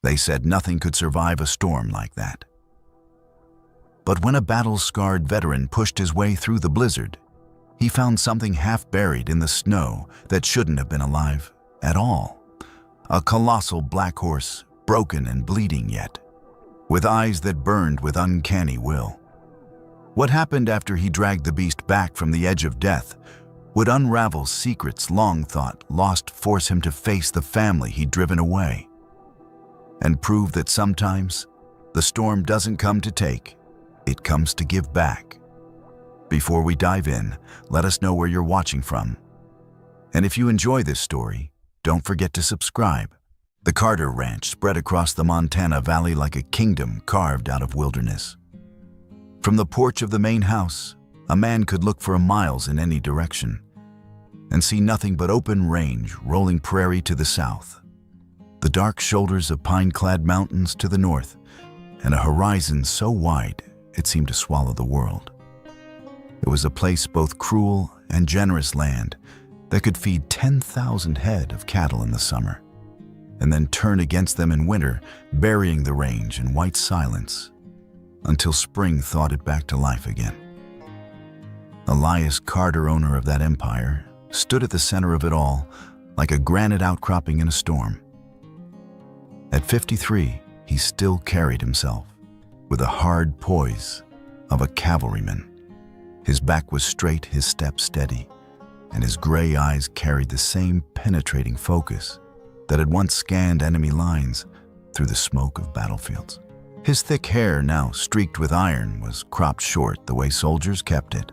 They said nothing could survive a storm like that. But when a battle-scarred veteran pushed his way through the blizzard, he found something half buried in the snow that shouldn't have been alive at all. A colossal black horse, broken and bleeding yet, with eyes that burned with uncanny will. What happened after he dragged the beast back from the edge of death would unravel secrets long thought lost, force him to face the family he'd driven away, and prove that sometimes the storm doesn't come to take, it comes to give back. Before we dive in, let us know where you're watching from. And if you enjoy this story, don't forget to subscribe. The Carter Ranch spread across the Montana Valley like a kingdom carved out of wilderness. From the porch of the main house, a man could look for miles in any direction and see nothing but open range, rolling prairie to the south, the dark shoulders of pine-clad mountains to the north, and a horizon so wide it seemed to swallow the world. It was a place both cruel and generous land that could feed 10,000 head of cattle in the summer, and then turn against them in winter, burying the range in white silence until spring thawed it back to life again. Elias Carter, owner of that empire, stood at the center of it all like a granite outcropping in a storm. At 53, he still carried himself with a hard poise of a cavalryman. His back was straight, his step steady, and his gray eyes carried the same penetrating focus that had once scanned enemy lines through the smoke of battlefields. His thick hair, now streaked with iron, was cropped short the way soldiers kept it.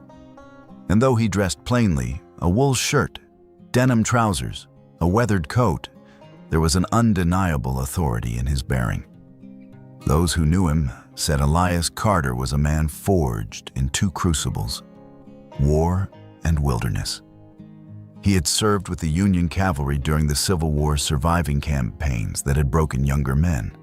And though he dressed plainly, a wool shirt, denim trousers, a weathered coat, there was an undeniable authority in his bearing. Those who knew him said Elias Carter was a man forged in two crucibles, war and wilderness. He had served with the Union cavalry during the Civil War surviving campaigns that had broken younger men.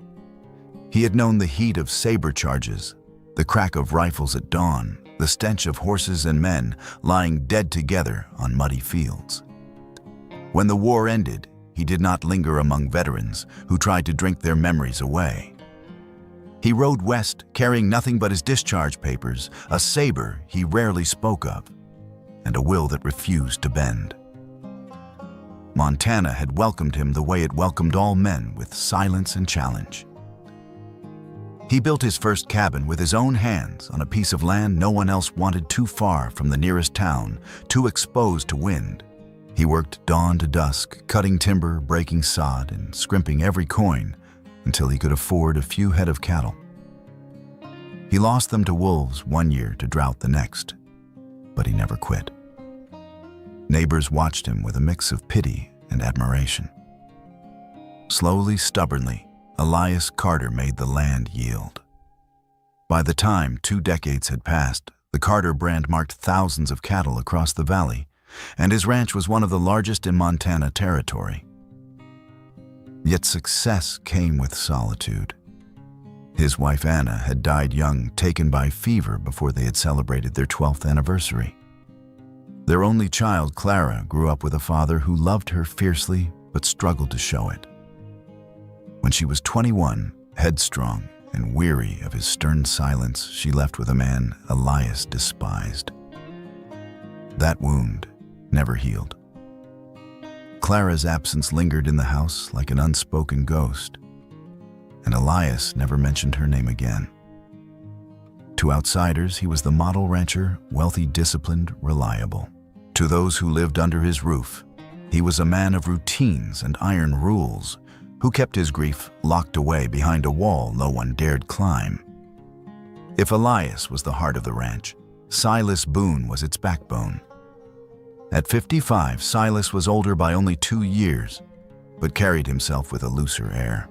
He had known the heat of saber charges, the crack of rifles at dawn, the stench of horses and men lying dead together on muddy fields. When the war ended, he did not linger among veterans who tried to drink their memories away. He rode west, carrying nothing but his discharge papers, a saber he rarely spoke of, and a will that refused to bend. Montana had welcomed him the way it welcomed all men, with silence and challenge. He built his first cabin with his own hands on a piece of land no one else wanted, too far from the nearest town, too exposed to wind. He worked dawn to dusk, cutting timber, breaking sod, and scrimping every coin until he could afford a few head of cattle. He lost them to wolves one year, to drought the next, but he never quit. Neighbors watched him with a mix of pity and admiration. Slowly, stubbornly, Elias Carter made the land yield. By the time 2 decades had passed, the Carter brand marked thousands of cattle across the valley, and his ranch was one of the largest in Montana territory. Yet success came with solitude. His wife Anna had died young, taken by fever before they had celebrated their 12th anniversary. Their only child, Clara, grew up with a father who loved her fiercely but struggled to show it. When she was 21, headstrong and weary of his stern silence, she left with a man Elias despised. That wound never healed. Clara's absence lingered in the house like an unspoken ghost, and Elias never mentioned her name again. To outsiders, he was the model rancher, wealthy, disciplined, reliable. To those who lived under his roof, he was a man of routines and iron rules, who kept his grief locked away behind a wall no one dared climb. If Elias was the heart of the ranch, Silas Boone was its backbone. At 55, Silas was older by only 2 years, but carried himself with a looser air.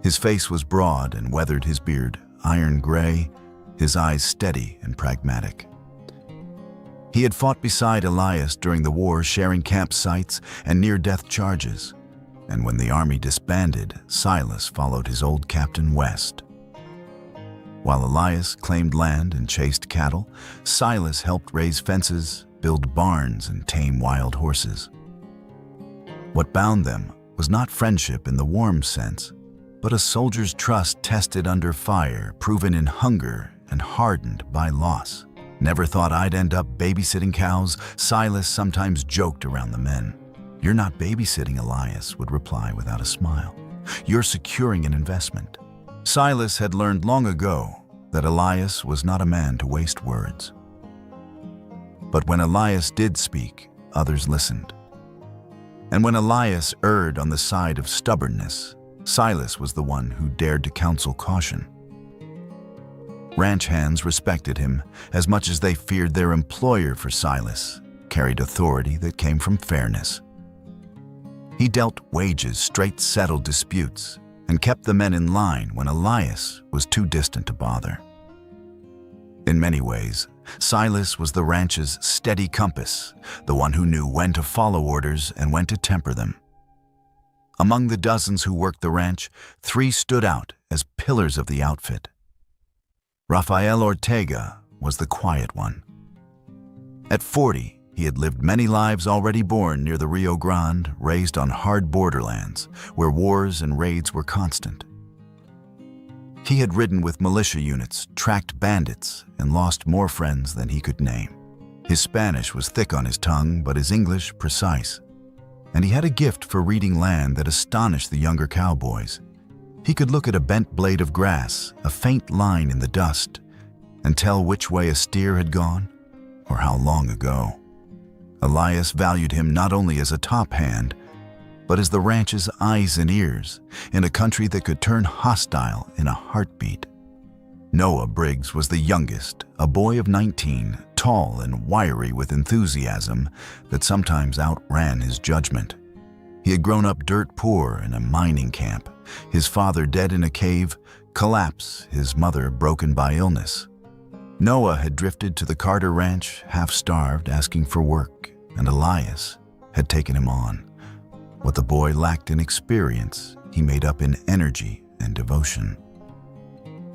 His face was broad and weathered, his beard iron gray, his eyes steady and pragmatic. He had fought beside Elias during the war, sharing campsites and near-death charges, and when the army disbanded, Silas followed his old captain west. While Elias claimed land and chased cattle, Silas helped raise fences, build barns, and tame wild horses. What bound them was not friendship in the warm sense, But a soldier's trust tested under fire, proven in hunger and hardened by loss. Never thought I'd end up babysitting cows, Silas sometimes joked around the men. You're not babysitting, Elias would reply without a smile. You're securing an investment. Silas had learned long ago that Elias was not a man to waste words. But when Elias did speak, others listened. And when Elias erred on the side of stubbornness, Silas was the one who dared to counsel caution. Ranch hands respected him as much as they feared their employer, for Silas carried authority that came from fairness. He dealt wages, straight-settled disputes, and kept the men in line when Elias was too distant to bother. In many ways, Silas was the ranch's steady compass, the one who knew when to follow orders and when to temper them. Among the dozens who worked the ranch, 3 stood out as pillars of the outfit. Rafael Ortega was the quiet one. At 40, he had lived many lives already born near the Rio Grande, raised on hard borderlands, where wars and raids were constant. He had ridden with militia units, tracked bandits, and lost more friends than he could name. His Spanish was thick on his tongue, but his English precise. And he had a gift for reading land that astonished the younger cowboys. He could look at a bent blade of grass, a faint line in the dust, and tell which way a steer had gone or how long ago. Elias valued him not only as a top hand, but as the ranch's eyes and ears in a country that could turn hostile in a heartbeat. Noah Briggs was the youngest, a boy of 19, tall and wiry with enthusiasm that sometimes outran his judgment. He had grown up dirt poor in a mining camp, his father dead in a cave, collapse, his mother broken by illness. Noah had drifted to the Carter Ranch, half-starved, asking for work, and Elias had taken him on. What the boy lacked in experience, he made up in energy and devotion.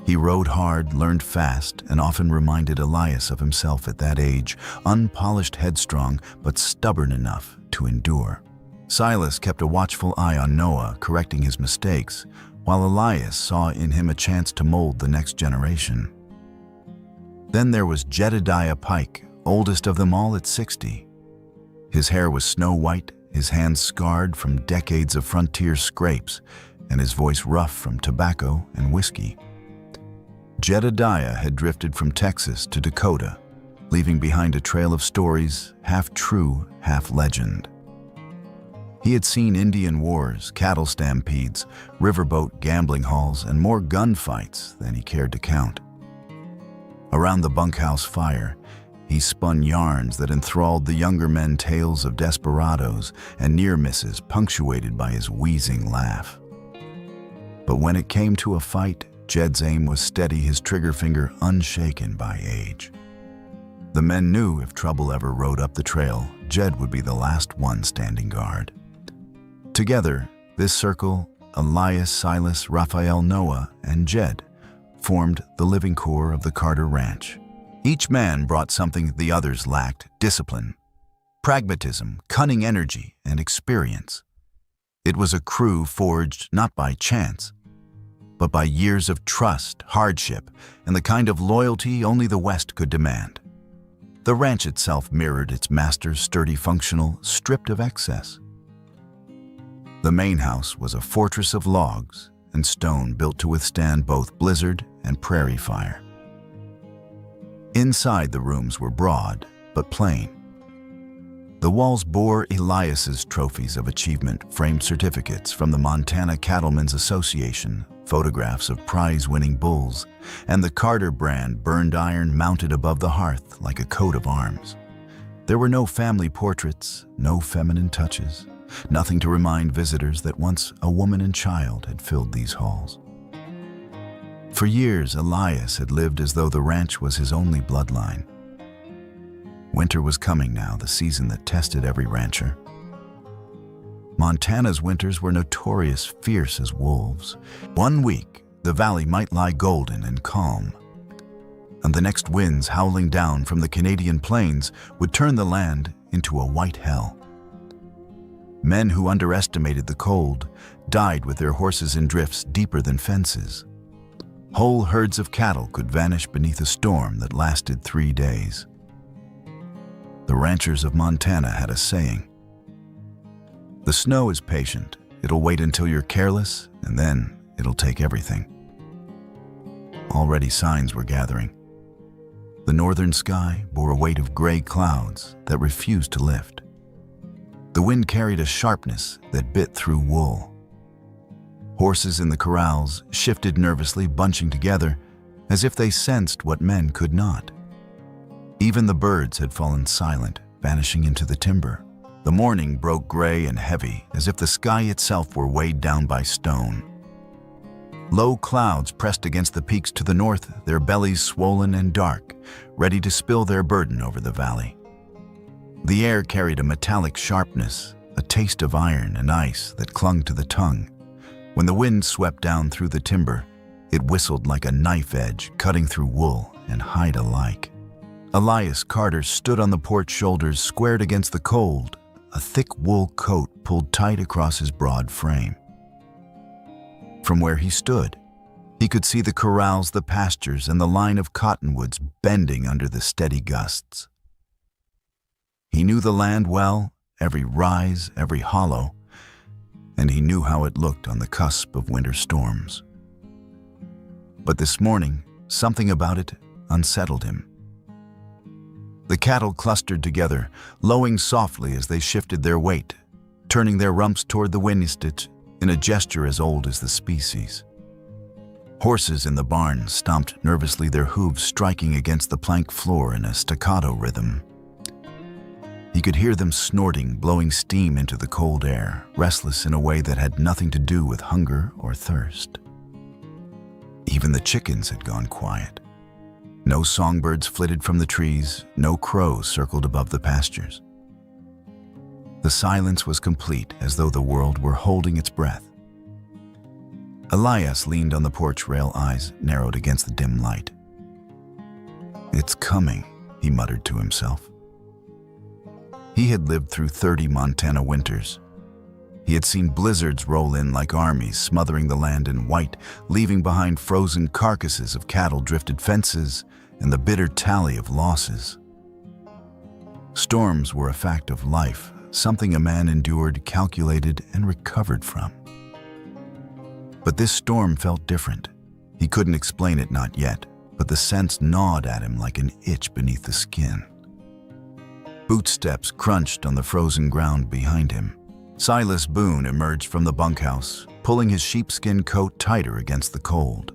He rode hard, learned fast, and often reminded Elias of himself at that age, unpolished, headstrong, but stubborn enough to endure. Silas kept a watchful eye on Noah, correcting his mistakes, while Elias saw in him a chance to mold the next generation. Then there was Jedediah Pike, oldest of them all at 60. His hair was snow-white, his hands scarred from decades of frontier scrapes, and his voice rough from tobacco and whiskey. Jedediah had drifted from Texas to Dakota, leaving behind a trail of stories, half true, half legend. He had seen Indian wars, cattle stampedes, riverboat gambling halls, and more gunfights than he cared to count. Around the bunkhouse fire, he spun yarns that enthralled the younger men, tales of desperados and near misses punctuated by his wheezing laugh. But when it came to a fight, Jed's aim was steady, his trigger finger unshaken by age. The men knew if trouble ever rode up the trail, Jed would be the last one standing guard. Together, this circle, Elias, Silas, Rafael, Noah, and Jed, formed the living core of the Carter Ranch. Each man brought something the others lacked: discipline, pragmatism, cunning energy, and experience. It was a crew forged not by chance, but by years of trust, hardship, and the kind of loyalty only the West could demand. The ranch itself mirrored its master's sturdy, functional, stripped of excess. The main house was a fortress of logs and stone built to withstand both blizzard and prairie fire. Inside, the rooms were broad but plain. The walls bore Elias's trophies of achievement, framed certificates from the Montana Cattlemen's Association, photographs of prize-winning bulls, and the Carter brand burned iron mounted above the hearth like a coat of arms. There were no family portraits, no feminine touches, nothing to remind visitors that once a woman and child had filled these halls. For years, Elias had lived as though the ranch was his only bloodline. Winter was coming now, the season that tested every rancher. Montana's winters were notorious, fierce as wolves. One week, the valley might lie golden and calm, and the next winds howling down from the Canadian plains would turn the land into a white hell. Men who underestimated the cold died with their horses in drifts deeper than fences. Whole herds of cattle could vanish beneath a storm that lasted 3 days. The ranchers of Montana had a saying: "The snow is patient. It'll wait until you're careless, and then it'll take everything." Already signs were gathering. The northern sky bore a weight of gray clouds that refused to lift. The wind carried a sharpness that bit through wool. Horses in the corrals shifted nervously, bunching together, as if they sensed what men could not. Even the birds had fallen silent, vanishing into the timber. The morning broke gray and heavy, as if the sky itself were weighed down by stone. Low clouds pressed against the peaks to the north, their bellies swollen and dark, ready to spill their burden over the valley. The air carried a metallic sharpness, a taste of iron and ice that clung to the tongue. When the wind swept down through the timber, it whistled like a knife edge, cutting through wool and hide alike. Elias Carter stood on the porch shoulders, squared against the cold, a thick wool coat pulled tight across his broad frame. From where he stood, he could see the corrals, the pastures, and the line of cottonwoods bending under the steady gusts. He knew the land well, every rise, every hollow, and he knew how it looked on the cusp of winter storms. But this morning, something about it unsettled him. The cattle clustered together, lowing softly as they shifted their weight, turning their rumps toward the Winistit in a gesture as old as the species. Horses in the barn stomped nervously, their hooves striking against the plank floor in a staccato rhythm. He could hear them snorting, blowing steam into the cold air, restless in a way that had nothing to do with hunger or thirst. Even the chickens had gone quiet. No songbirds flitted from the trees, no crows circled above the pastures. The silence was complete, as though the world were holding its breath. Elias leaned on the porch rail, eyes narrowed against the dim light. "It's coming," he muttered to himself. He had lived through 30 Montana winters. He had seen blizzards roll in like armies, smothering the land in white, leaving behind frozen carcasses of cattle, drifted fences, and the bitter tally of losses. Storms were a fact of life, something a man endured, calculated, and recovered from. But this storm felt different. He couldn't explain it, not yet, but the sense gnawed at him like an itch beneath the skin. Bootsteps crunched on the frozen ground behind him. Silas Boone emerged from the bunkhouse, pulling his sheepskin coat tighter against the cold.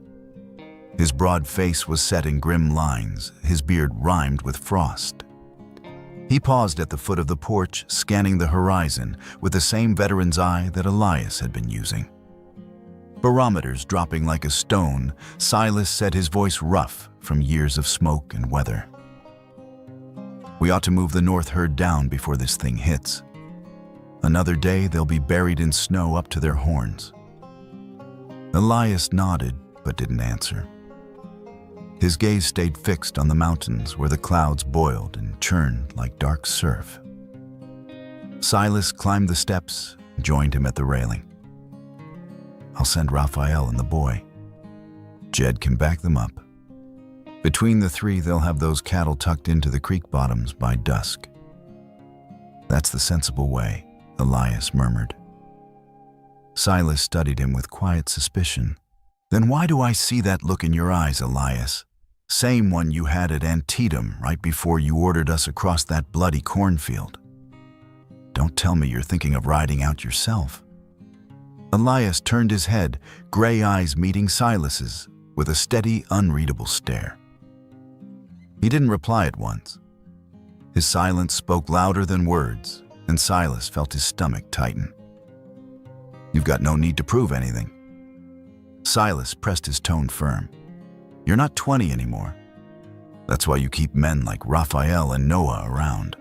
His broad face was set in grim lines, his beard rimed with frost. He paused at the foot of the porch, scanning the horizon with the same veteran's eye that Elias had been using. Barometers dropping like a stone, Silas said, his voice rough from years of smoke and weather. "We ought to move the north herd down before this thing hits. Another day they'll be buried in snow up to their horns." Elias nodded but didn't answer. His gaze stayed fixed on the mountains where the clouds boiled and churned like dark surf. Silas climbed the steps and joined him at the railing. "I'll send Raphael and the boy. Jed can back them up. Between the three, they'll have those cattle tucked into the creek bottoms by dusk." "That's the sensible way," Elias murmured. Silas studied him with quiet suspicion. "Then why do I see that look in your eyes, Elias? Same one you had at Antietam right before you ordered us across that bloody cornfield. Don't tell me you're thinking of riding out yourself." Elias turned his head, gray eyes meeting Silas's, with a steady, unreadable stare. He didn't reply at once. His silence spoke louder than words, and Silas felt his stomach tighten. "You've got no need to prove anything." Silas pressed his tone firm. "You're not 20 anymore. That's why you keep men like Raphael and Noah around.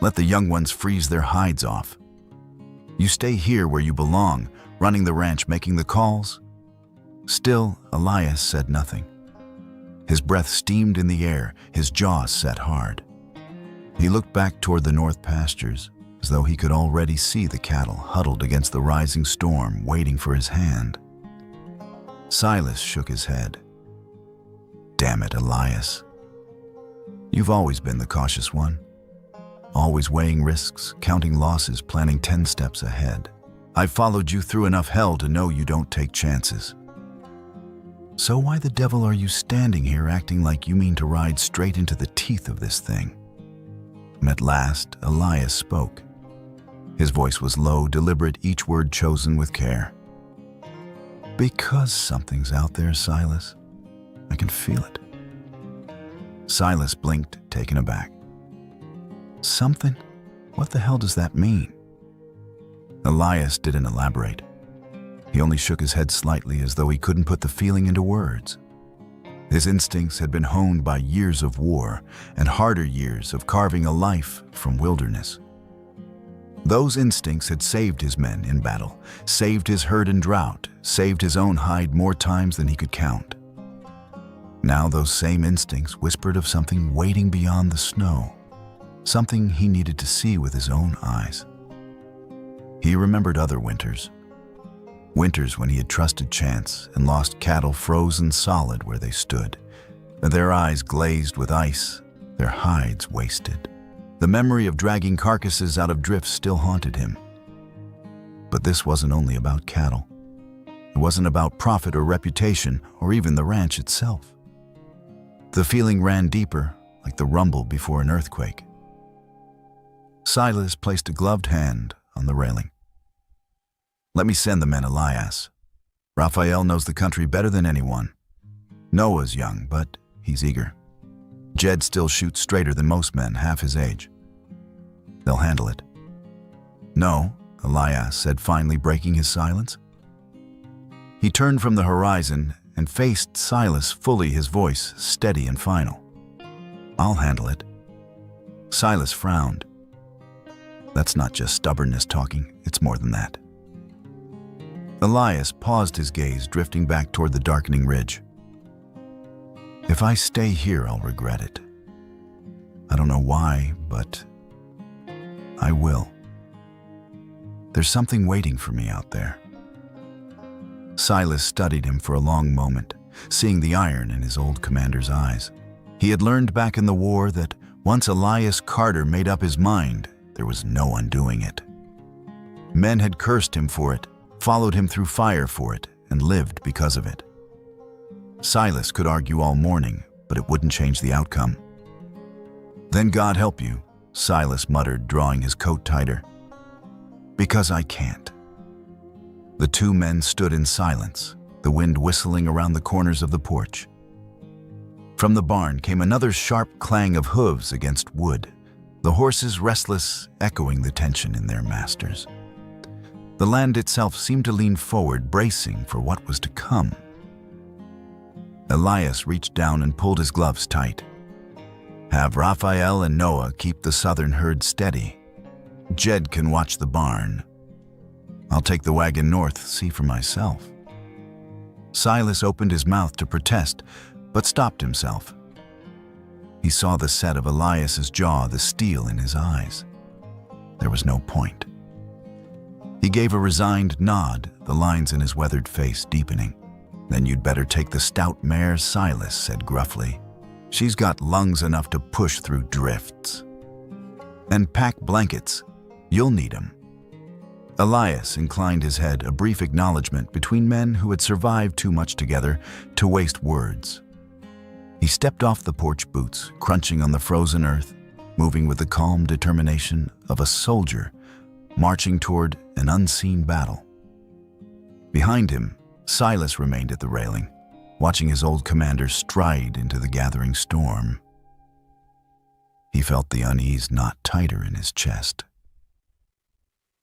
Let the young ones freeze their hides off. You stay here where you belong, running the ranch, making the calls." Still, Elias said nothing. His breath steamed in the air, his jaw set hard. He looked back toward the north pastures, as though he could already see the cattle huddled against the rising storm, waiting for his hand. Silas shook his head. Damn it, Elias. You've always been the cautious one. Always weighing risks, counting losses, planning 10 steps ahead. I've followed you through enough hell to know you don't take chances. So why the devil are you standing here acting like you mean to ride straight into the teeth of this thing? And at last, Elias spoke. His voice was low, deliberate, each word chosen with care. Because something's out there, Silas. I can feel it. Silas blinked, taken aback. Something? What the hell does that mean? Elias didn't elaborate. He only shook his head slightly as though he couldn't put the feeling into words. His instincts had been honed by years of war and harder years of carving a life from wilderness. Those instincts had saved his men in battle, saved his herd in drought, saved his own hide more times than he could count. Now those same instincts whispered of something waiting beyond the snow, something he needed to see with his own eyes. He remembered other winters. Winters when he had trusted chance and lost cattle frozen solid where they stood, their eyes glazed with ice, their hides wasted. The memory of dragging carcasses out of drifts still haunted him. But this wasn't only about cattle. It wasn't about profit or reputation or even the ranch itself. The feeling ran deeper, like the rumble before an earthquake. Silas placed a gloved hand on the railing. Let me send the men, Elias. Raphael knows the country better than anyone. Noah's young, but he's eager. Jed still shoots straighter than most men half his age. They'll handle it. No, Elias said, finally breaking his silence. He turned from the horizon and faced Silas fully, his voice steady and final. I'll handle it. Silas frowned. That's not just stubbornness talking, it's more than that. Elias paused, his gaze drifting back toward the darkening ridge. If I stay here, I'll regret it. I don't know why, but I will. There's something waiting for me out there. Silas studied him for a long moment, seeing the iron in his old commander's eyes. He had learned back in the war that once Elias Carter made up his mind, there was no undoing it. Men had cursed him for it, followed him through fire for it, and lived because of it. Silas could argue all morning, but it wouldn't change the outcome. Then God help you, Silas muttered, drawing his coat tighter. Because I can't. The two men stood in silence, the wind whistling around the corners of the porch. From the barn came another sharp clang of hooves against wood, the horses restless, echoing the tension in their masters. The land itself seemed to lean forward, bracing for what was to come. Elias reached down and pulled his gloves tight. Have Raphael and Noah keep the southern herd steady. Jed can watch the barn. I'll take the wagon north, see for myself. Silas opened his mouth to protest, but stopped himself. He saw the set of Elias's jaw, the steel in his eyes. There was no point. He gave a resigned nod, the lines in his weathered face deepening. Then you'd better take the stout mare, Silas said gruffly. She's got lungs enough to push through drifts. And pack blankets. You'll need 'em. Elias inclined his head, a brief acknowledgement between men who had survived too much together to waste words. He stepped off the porch boots, crunching on the frozen earth, moving with the calm determination of a soldier marching toward an unseen battle. Behind him, Silas remained at the railing, watching his old commander stride into the gathering storm. He felt the unease knot tighter in his chest.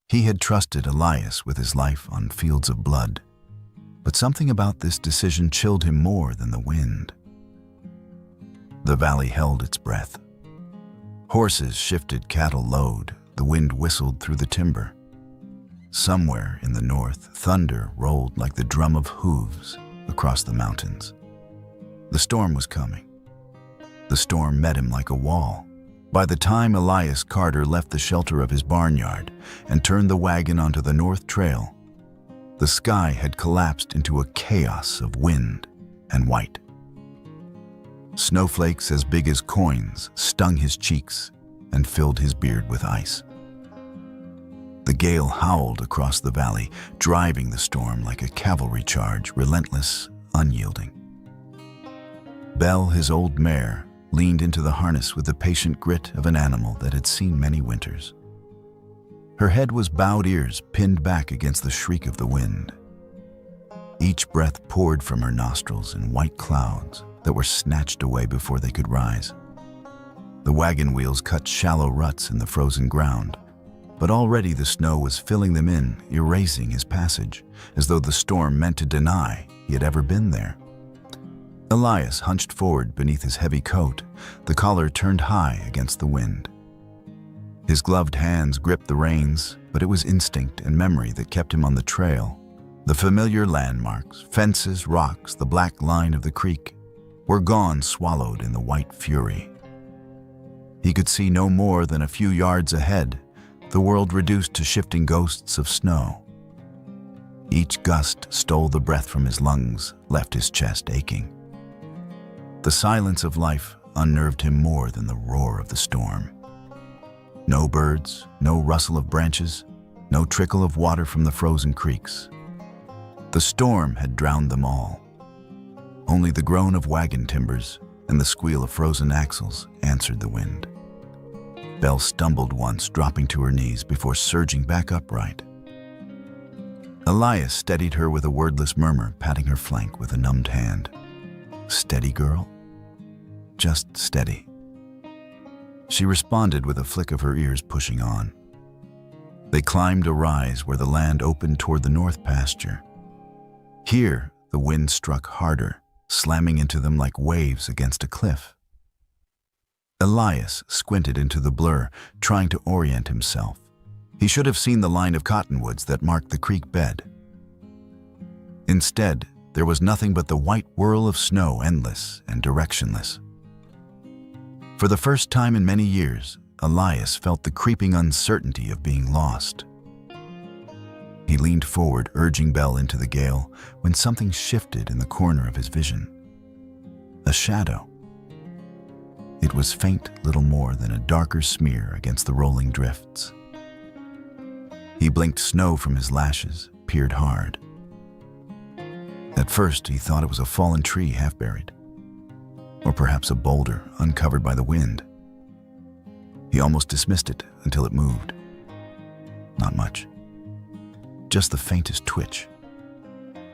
He had trusted Elias with his life on fields of blood, but something about this decision chilled him more than the wind. The valley held its breath. Horses shifted cattle load, the wind whistled through the timber. Somewhere in the north, thunder rolled like the drum of hooves across the mountains. The storm was coming. The storm met him like a wall, By the time Elias Carter left the shelter of his barnyard and turned the wagon onto the North Trail, the sky had collapsed into a chaos of wind and white. Snowflakes as big as coins stung his cheeks and filled his beard with ice. The gale howled across the valley, driving the storm like a cavalry charge, relentless, unyielding. Belle, his old mare, leaned into the harness with the patient grit of an animal that had seen many winters. Her head was bowed ears pinned back against the shriek of the wind. Each breath poured from her nostrils in white clouds that were snatched away before they could rise. The wagon wheels cut shallow ruts in the frozen ground, but already the snow was filling them in, erasing his passage, as though the storm meant to deny he had ever been there. Elias hunched forward beneath his heavy coat, the collar turned high against the wind. His gloved hands gripped the reins, but it was instinct and memory that kept him on the trail. The familiar landmarks, fences, rocks, the black line of the creek, were gone, swallowed in the white fury. He could see no more than a few yards ahead, the world reduced to shifting ghosts of snow. Each gust stole the breath from his lungs, left his chest aching. The silence of life unnerved him more than the roar of the storm. No birds, no rustle of branches, no trickle of water from the frozen creeks. The storm had drowned them all. Only the groan of wagon timbers and the squeal of frozen axles answered the wind. Belle stumbled once, dropping to her knees before surging back upright. Elias steadied her with a wordless murmur, patting her flank with a numbed hand. "Steady, girl. Just steady." She responded with a flick of her ears, pushing on. They climbed a rise where the land opened toward the north pasture. Here, the wind struck harder, slamming into them like waves against a cliff. Elias squinted into the blur, trying to orient himself. He should have seen the line of cottonwoods that marked the creek bed. Instead, there was nothing but the white whirl of snow, endless and directionless. For the first time in many years, Elias felt the creeping uncertainty of being lost. He leaned forward, urging Belle into the gale, when something shifted in the corner of his vision. A shadow. It was faint, little more than a darker smear against the rolling drifts. He blinked snow from his lashes, peered hard. At first, he thought it was a fallen tree half buried, or perhaps a boulder uncovered by the wind. He almost dismissed it until it moved. Not much. Just the faintest twitch.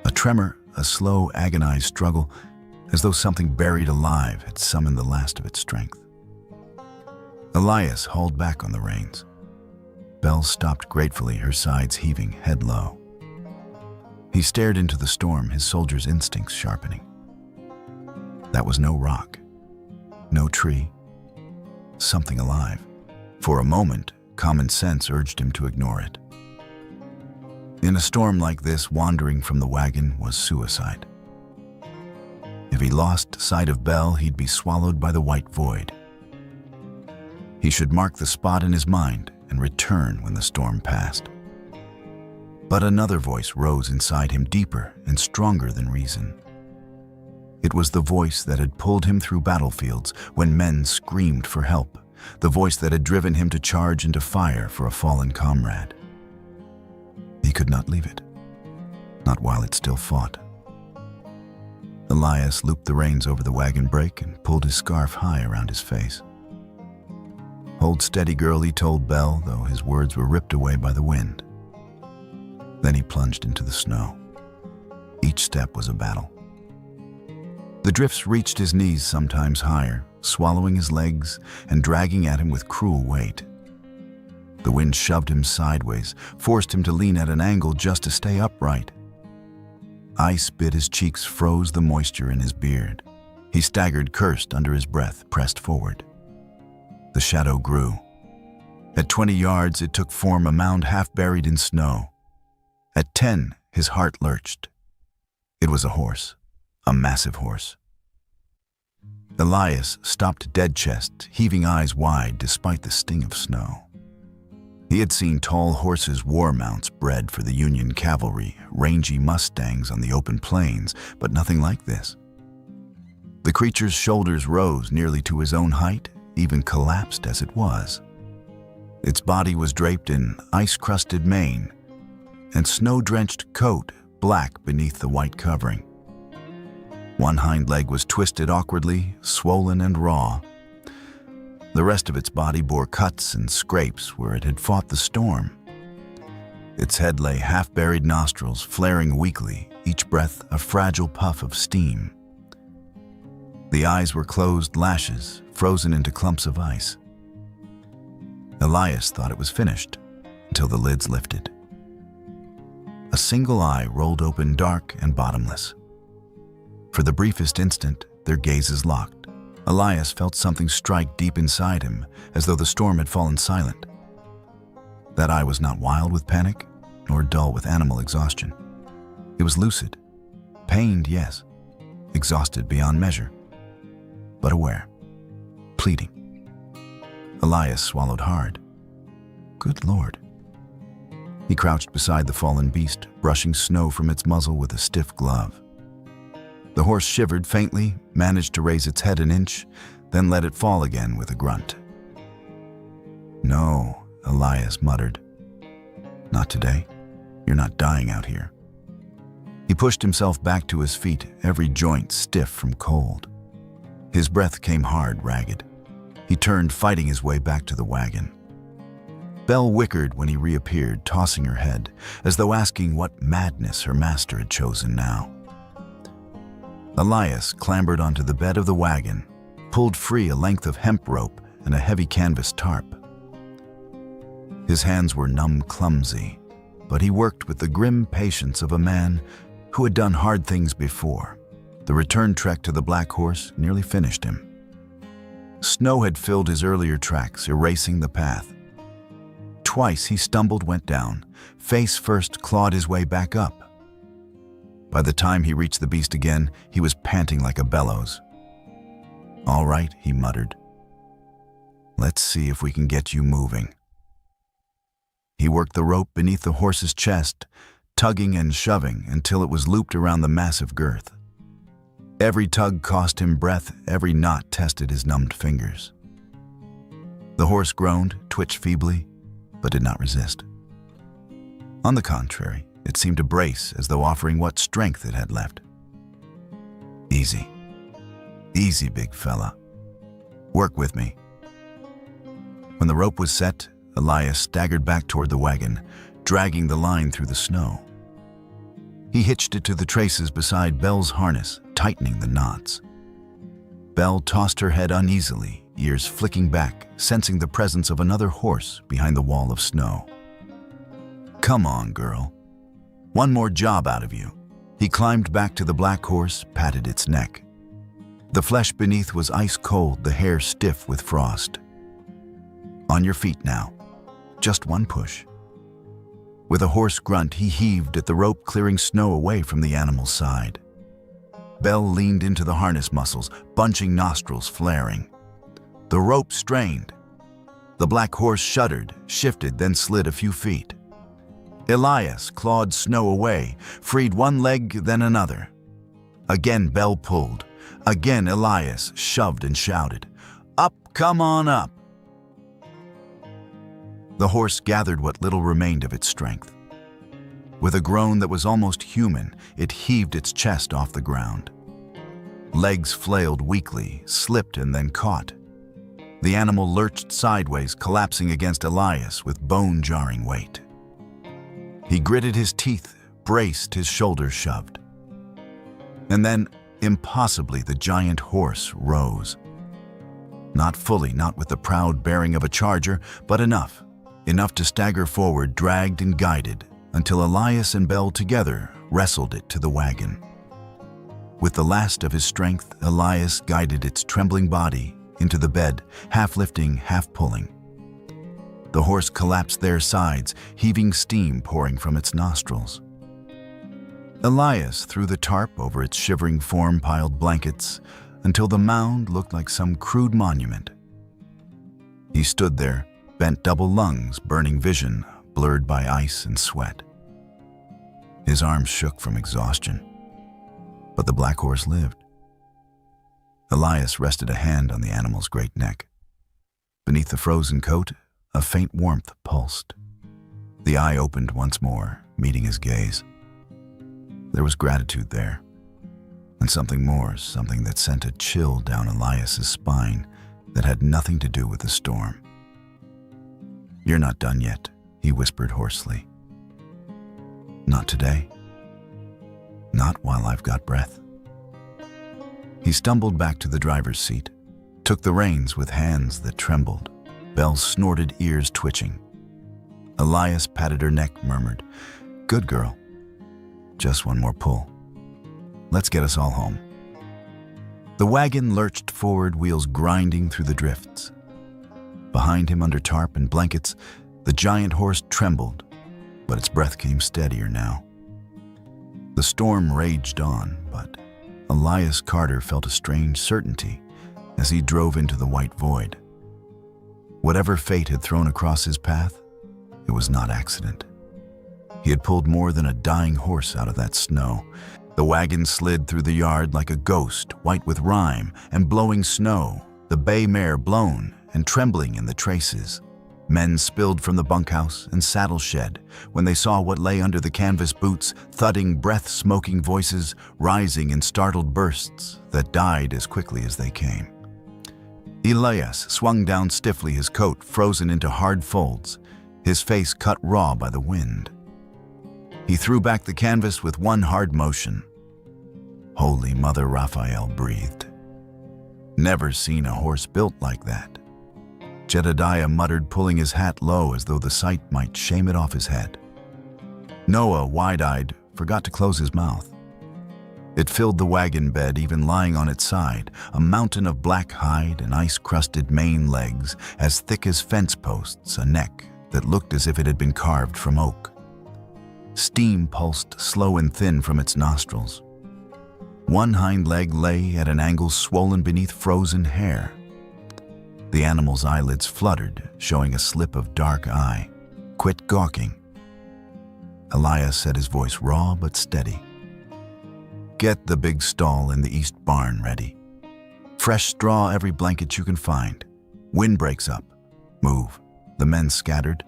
A tremor, a slow, agonized struggle, as though something buried alive had summoned the last of its strength. Elias hauled back on the reins. Belle stopped gratefully, her sides heaving, head low. He stared into the storm, his soldier's instincts sharpening. That was no rock, no tree, something alive. For a moment, common sense urged him to ignore it. In a storm like this, wandering from the wagon was suicide. If he lost sight of Belle, he'd be swallowed by the white void. He should mark the spot in his mind and return when the storm passed. But another voice rose inside him, deeper and stronger than reason. It was the voice that had pulled him through battlefields when men screamed for help, the voice that had driven him to charge into fire for a fallen comrade. He could not leave it, not while it still fought. Elias looped the reins over the wagon brake and pulled his scarf high around his face. "Hold steady, girl," he told Belle, though his words were ripped away by the wind. Then he plunged into the snow. Each step was a battle. The drifts reached his knees, sometimes higher, swallowing his legs and dragging at him with cruel weight. The wind shoved him sideways, forced him to lean at an angle just to stay upright. Ice bit his cheeks, froze the moisture in his beard. He staggered, cursed under his breath, pressed forward. The shadow grew. At 20 yards, it took form, a mound half buried in snow. At 10, his heart lurched. It was a horse, a massive horse. Elias stopped dead-chest, heaving eyes wide despite the sting of snow. He had seen tall horses, war mounts bred for the Union cavalry, rangy mustangs on the open plains, but nothing like this. The creature's shoulders rose nearly to his own height, even collapsed as it was. Its body was draped in ice-crusted mane and snow-drenched coat black beneath the white covering. One hind leg was twisted awkwardly, swollen and raw. The rest of its body bore cuts and scrapes where it had fought the storm. Its head lay half-buried nostrils flaring weakly, each breath a fragile puff of steam. The eyes were closed lashes, frozen into clumps of ice. Elias thought it was finished until the lids lifted. A single eye rolled open, dark and bottomless. For the briefest instant, their gazes locked. Elias felt something strike deep inside him, as though the storm had fallen silent. That eye was not wild with panic, nor dull with animal exhaustion. It was lucid, pained, yes, exhausted beyond measure, but aware, pleading. Elias swallowed hard. Good Lord. He crouched beside the fallen beast, brushing snow from its muzzle with a stiff glove. The horse shivered faintly, managed to raise its head an inch, then let it fall again with a grunt. No, Elias muttered. Not today. You're not dying out here. He pushed himself back to his feet, every joint stiff from cold. His breath came hard, ragged. He turned, fighting his way back to the wagon. Belle whickered when he reappeared, tossing her head, as though asking what madness her master had chosen now. Elias clambered onto the bed of the wagon, pulled free a length of hemp rope and a heavy canvas tarp. His hands were numb, clumsy, but he worked with the grim patience of a man who had done hard things before. The return trek to the Black Horse nearly finished him. Snow had filled his earlier tracks, erasing the path. Twice he stumbled, went down, face first clawed his way back up. By the time he reached the beast again, he was panting like a bellows. All right, he muttered. Let's see if we can get you moving. He worked the rope beneath the horse's chest, tugging and shoving until it was looped around the massive girth. Every tug cost him breath, every knot tested his numbed fingers. The horse groaned, twitched feebly, but did not resist. On the contrary, it seemed to brace as though offering what strength it had left. Easy. Easy, big fella. Work with me. When the rope was set, Elias staggered back toward the wagon, dragging the line through the snow. He hitched it to the traces beside Belle's harness, tightening the knots. Belle tossed her head uneasily, ears flicking back, sensing the presence of another horse behind the wall of snow. Come on, girl. One more job out of you. He climbed back to the Black Horse, patted its neck. The flesh beneath was ice cold, the hair stiff with frost. On your feet now. Just one push. With a hoarse grunt, he heaved at the rope, clearing snow away from the animal's side. Belle leaned into the harness muscles, bunching nostrils flaring. The rope strained. The Black Horse shuddered, shifted, then slid a few feet. Elias clawed snow away, freed one leg, then another. Again Belle pulled. Again Elias shoved and shouted, "Up, come on up!" The horse gathered what little remained of its strength. With a groan that was almost human, it heaved its chest off the ground. Legs flailed weakly, slipped and then caught. The animal lurched sideways, collapsing against Elias with bone-jarring weight. He gritted his teeth, braced, his shoulders shoved. And then, impossibly, the giant horse rose. Not fully, not with the proud bearing of a charger, but enough to stagger forward, dragged and guided, until Elias and Belle together wrestled it to the wagon. With the last of his strength, Elias guided its trembling body into the bed, half lifting, half pulling. The horse collapsed their sides, heaving steam pouring from its nostrils. Elias threw the tarp over its shivering form, piled blankets, until the mound looked like some crude monument. He stood there, bent double lungs, burning vision, blurred by ice and sweat. His arms shook from exhaustion, but the black horse lived. Elias rested a hand on the animal's great neck. Beneath the frozen coat, a faint warmth pulsed. The eye opened once more, meeting his gaze. There was gratitude there, and something more, something that sent a chill down Elias's spine that had nothing to do with the storm. "You're not done yet," he whispered hoarsely. "Not today. Not while I've got breath." He stumbled back to the driver's seat, took the reins with hands that trembled, Belle's snorted ears twitching. Elias patted her neck, murmured, "Good girl. Just one more pull. Let's get us all home." The wagon lurched forward, wheels grinding through the drifts. Behind him, under tarp and blankets, the giant horse trembled, but its breath came steadier now. The storm raged on, but Elias Carter felt a strange certainty as he drove into the white void. Whatever fate had thrown across his path, it was not accident. He had pulled more than a dying horse out of that snow. The wagon slid through the yard like a ghost, white with rime and blowing snow, the bay mare blown and trembling in the traces. Men spilled from the bunkhouse and saddle shed when they saw what lay under the canvas boots, thudding, breath-smoking voices rising in startled bursts that died as quickly as they came. Elias swung down stiffly, his coat frozen into hard folds, his face cut raw by the wind. He threw back the canvas with one hard motion. Holy Mother, Raphael breathed. Never seen a horse built like that. Jedediah muttered, pulling his hat low as though the sight might shame it off his head. Noah, wide-eyed, forgot to close his mouth. It filled the wagon bed, even lying on its side, a mountain of black hide and ice-crusted mane legs as thick as fence posts, a neck that looked as if it had been carved from oak. Steam pulsed slow and thin from its nostrils. One hind leg lay at an angle swollen beneath frozen hair. The animal's eyelids fluttered, showing a slip of dark eye. "Quit gawking." Elias said, his voice raw but steady. "Get the big stall in the east barn ready. Fresh straw, every blanket you can find. Wind breaks up. Move." The men scattered.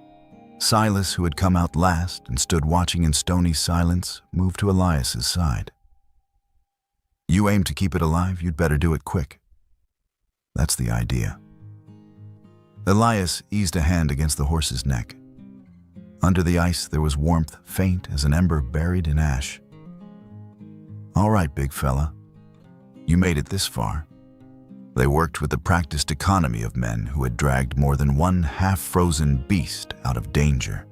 Silas, who had come out last and stood watching in stony silence, moved to Elias's side. "You aim to keep it alive, you'd better do it quick." "That's the idea." Elias eased a hand against the horse's neck. Under the ice there was warmth, faint as an ember buried in ash. "All right, big fella. You made it this far." They worked with the practiced economy of men who had dragged more than one half-frozen beast out of danger.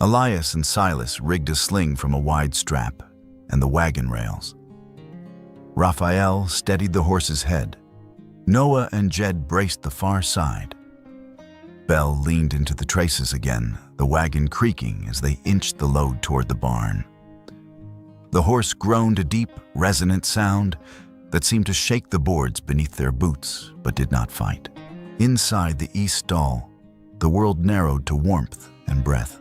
Elias and Silas rigged a sling from a wide strap and the wagon rails. Raphael steadied the horse's head. Noah and Jed braced the far side. Belle leaned into the traces again, the wagon creaking as they inched the load toward the barn. The horse groaned a deep, resonant sound that seemed to shake the boards beneath their boots, but did not fight. Inside the east stall, the world narrowed to warmth and breath.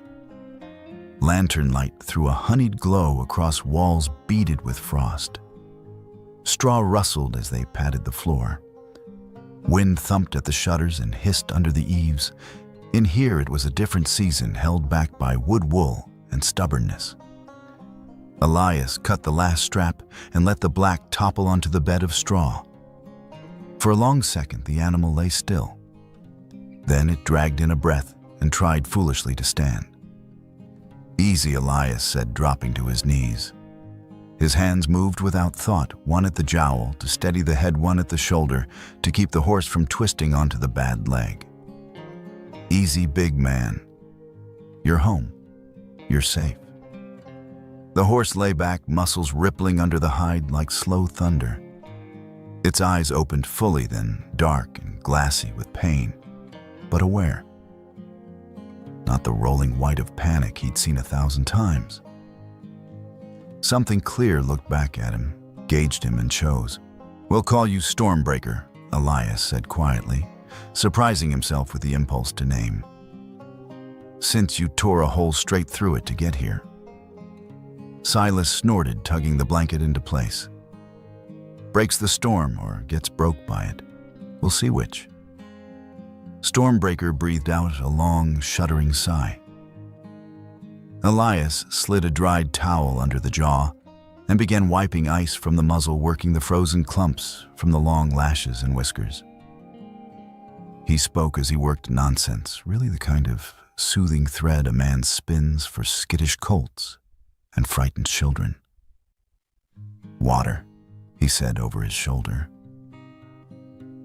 Lantern light threw a honeyed glow across walls beaded with frost. Straw rustled as they patted the floor. Wind thumped at the shutters and hissed under the eaves. In here it was a different season, held back by wood wool and stubbornness. Elias cut the last strap and let the black topple onto the bed of straw. For a long second, the animal lay still. Then it dragged in a breath and tried foolishly to stand. "Easy," Elias said, dropping to his knees. His hands moved without thought, one at the jowl to steady the head, one at the shoulder to keep the horse from twisting onto the bad leg. "Easy, big man. You're home. You're safe." The horse lay back, muscles rippling under the hide like slow thunder. Its eyes opened fully then, dark and glassy with pain, but aware. Not the rolling white of panic he'd seen 1,000 times. Something clear looked back at him, gauged him and chose. "We'll call you Stormbreaker," Elias said quietly, surprising himself with the impulse to name. "Since you tore a hole straight through it to get here." Silas snorted, tugging the blanket into place. "Breaks the storm or gets broke by it. We'll see which." Stormbreaker breathed out a long, shuddering sigh. Elias slid a dried towel under the jaw and began wiping ice from the muzzle, working the frozen clumps from the long lashes and whiskers. He spoke as he worked nonsense, really the kind of soothing thread a man spins for skittish colts and frightened children. "Water," he said over his shoulder.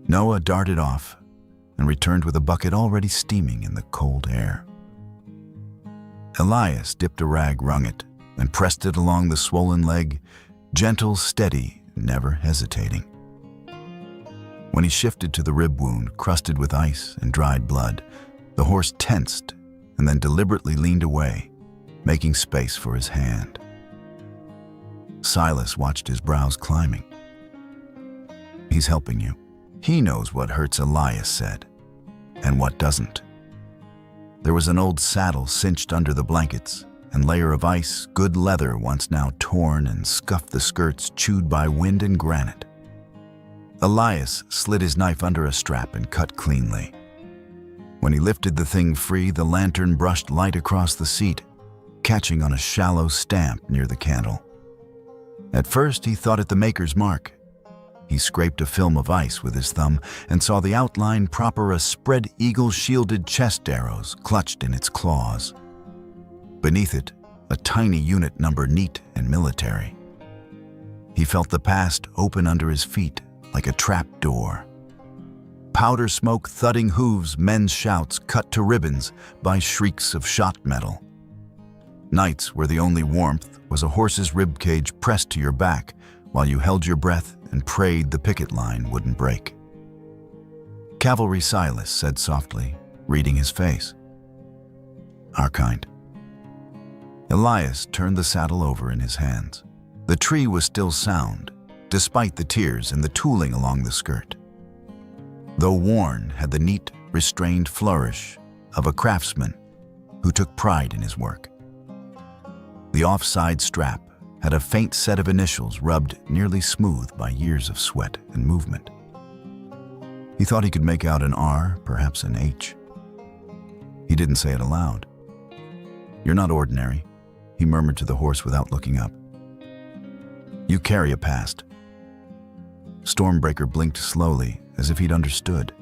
Noah darted off and returned with a bucket already steaming in the cold air. Elias dipped a rag, wrung it, and pressed it along the swollen leg, gentle, steady, never hesitating. When he shifted to the rib wound, crusted with ice and dried blood, the horse tensed and then deliberately leaned away, making space for his hand. Silas watched his brows climbing. "He's helping you. He knows what hurts," Elias said, "and what doesn't." There was an old saddle cinched under the blankets, and layer of ice, good leather once now torn and scuffed the skirts chewed by wind and granite. Elias slid his knife under a strap and cut cleanly. When he lifted the thing free, the lantern brushed light across the seat, catching on a shallow stamp near the candle. At first, he thought it the maker's mark. He scraped a film of ice with his thumb and saw the outline proper a spread eagle shielded chest arrows clutched in its claws. Beneath it, a tiny unit number neat and military. He felt the past open under his feet like a trap door. Powder smoke, thudding hooves, men's shouts cut to ribbons by shrieks of shot metal. Nights where the only warmth was a horse's rib cage pressed to your back while you held your breath and prayed the picket line wouldn't break. "Cavalry Silas," said softly, reading his face. "Our kind." Elias turned the saddle over in his hands. The tree was still sound, despite the tears and the tooling along the skirt. Though worn, had the neat, restrained flourish of a craftsman who took pride in his work. The offside strap had a faint set of initials rubbed nearly smooth by years of sweat and movement. He thought he could make out an R, perhaps an H. He didn't say it aloud. "You're not ordinary," he murmured to the horse without looking up. "You carry a past." Stormbreaker blinked slowly, as if he'd understood.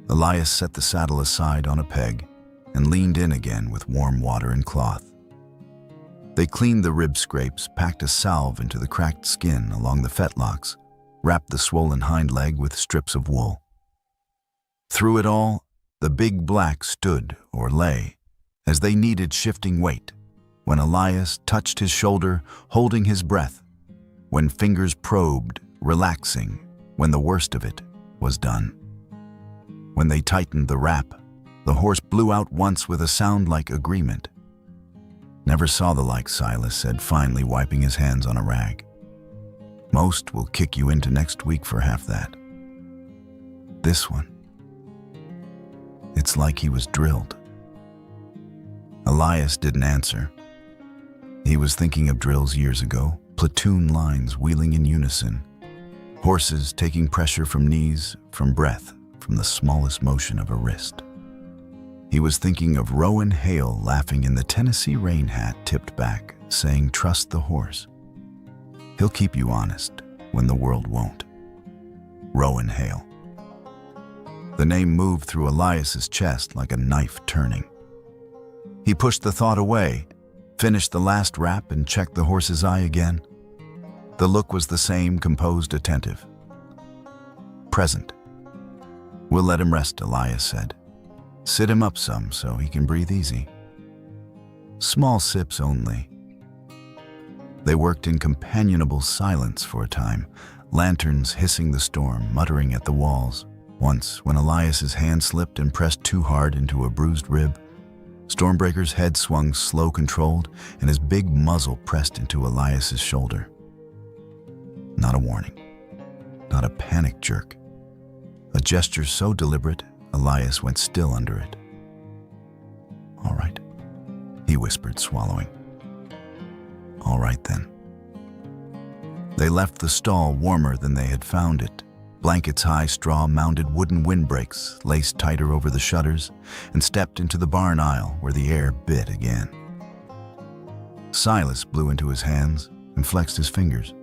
Elias set the saddle aside on a peg and leaned in again with warm water and cloth. They cleaned the rib scrapes, packed a salve into the cracked skin along the fetlocks, wrapped the swollen hind leg with strips of wool. Through it all, the big black stood or lay, as they needed shifting weight, when Elias touched his shoulder, holding his breath, when fingers probed, relaxing, when the worst of it was done. When they tightened the wrap, the horse blew out once with a sound like agreement. "Never saw the like," Silas said, finally wiping his hands on a rag. "Most will kick you into next week for half that. This one, it's like he was drilled." Elias didn't answer. He was thinking of drills years ago, platoon lines wheeling in unison, horses taking pressure from knees, from breath, from the smallest motion of a wrist. He was thinking of Rowan Hale laughing in the Tennessee rain hat tipped back, saying, "Trust the horse. He'll keep you honest when the world won't." Rowan Hale. The name moved through Elias's chest like a knife turning. He pushed the thought away, finished the last wrap, and checked the horse's eye again. The look was the same, composed, attentive. Present. "We'll let him rest," Elias said. "Sit him up some so he can breathe easy. Small sips only." They worked in companionable silence for a time, lanterns hissing the storm, muttering at the walls. Once, when Elias's hand slipped and pressed too hard into a bruised rib, Stormbreaker's head swung slow, controlled, and his big muzzle pressed into Elias's shoulder. Not a warning. not a panic jerk. A gesture so deliberate, Elias went still under it. "All right," he whispered, swallowing. "All right then." They left the stall warmer than they had found it. Blankets high straw-mounted wooden windbreaks laced tighter over the shutters, and stepped into the barn aisle where the air bit again. Silas blew into his hands and flexed his fingers.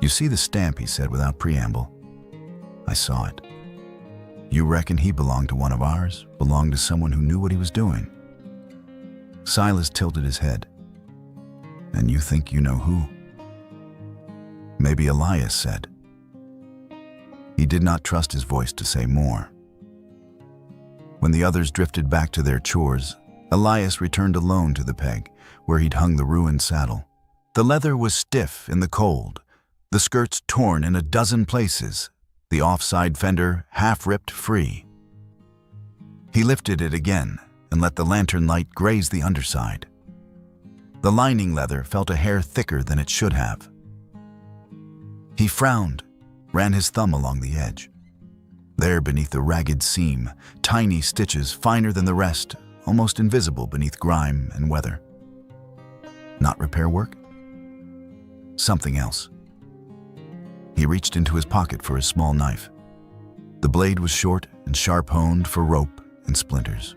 "You see the stamp," he said without preamble. "I saw it. You reckon he belonged to one of ours, belonged to someone who knew what he was doing?" Silas tilted his head. "And you think you know who?" "Maybe," Elias said. He did not trust his voice to say more. When the others drifted back to their chores, Elias returned alone to the peg, where he'd hung the ruined saddle. The leather was stiff in the cold, the skirts torn in a dozen places, the offside fender half-ripped free. He lifted it again and let the lantern light graze the underside. The lining leather felt a hair thicker than it should have. He frowned, ran his thumb along the edge. There beneath the ragged seam, tiny stitches finer than the rest, almost invisible beneath grime and weather. Not repair work? Something else. He reached into his pocket for his small knife. The blade was short and sharp-honed for rope and splinters.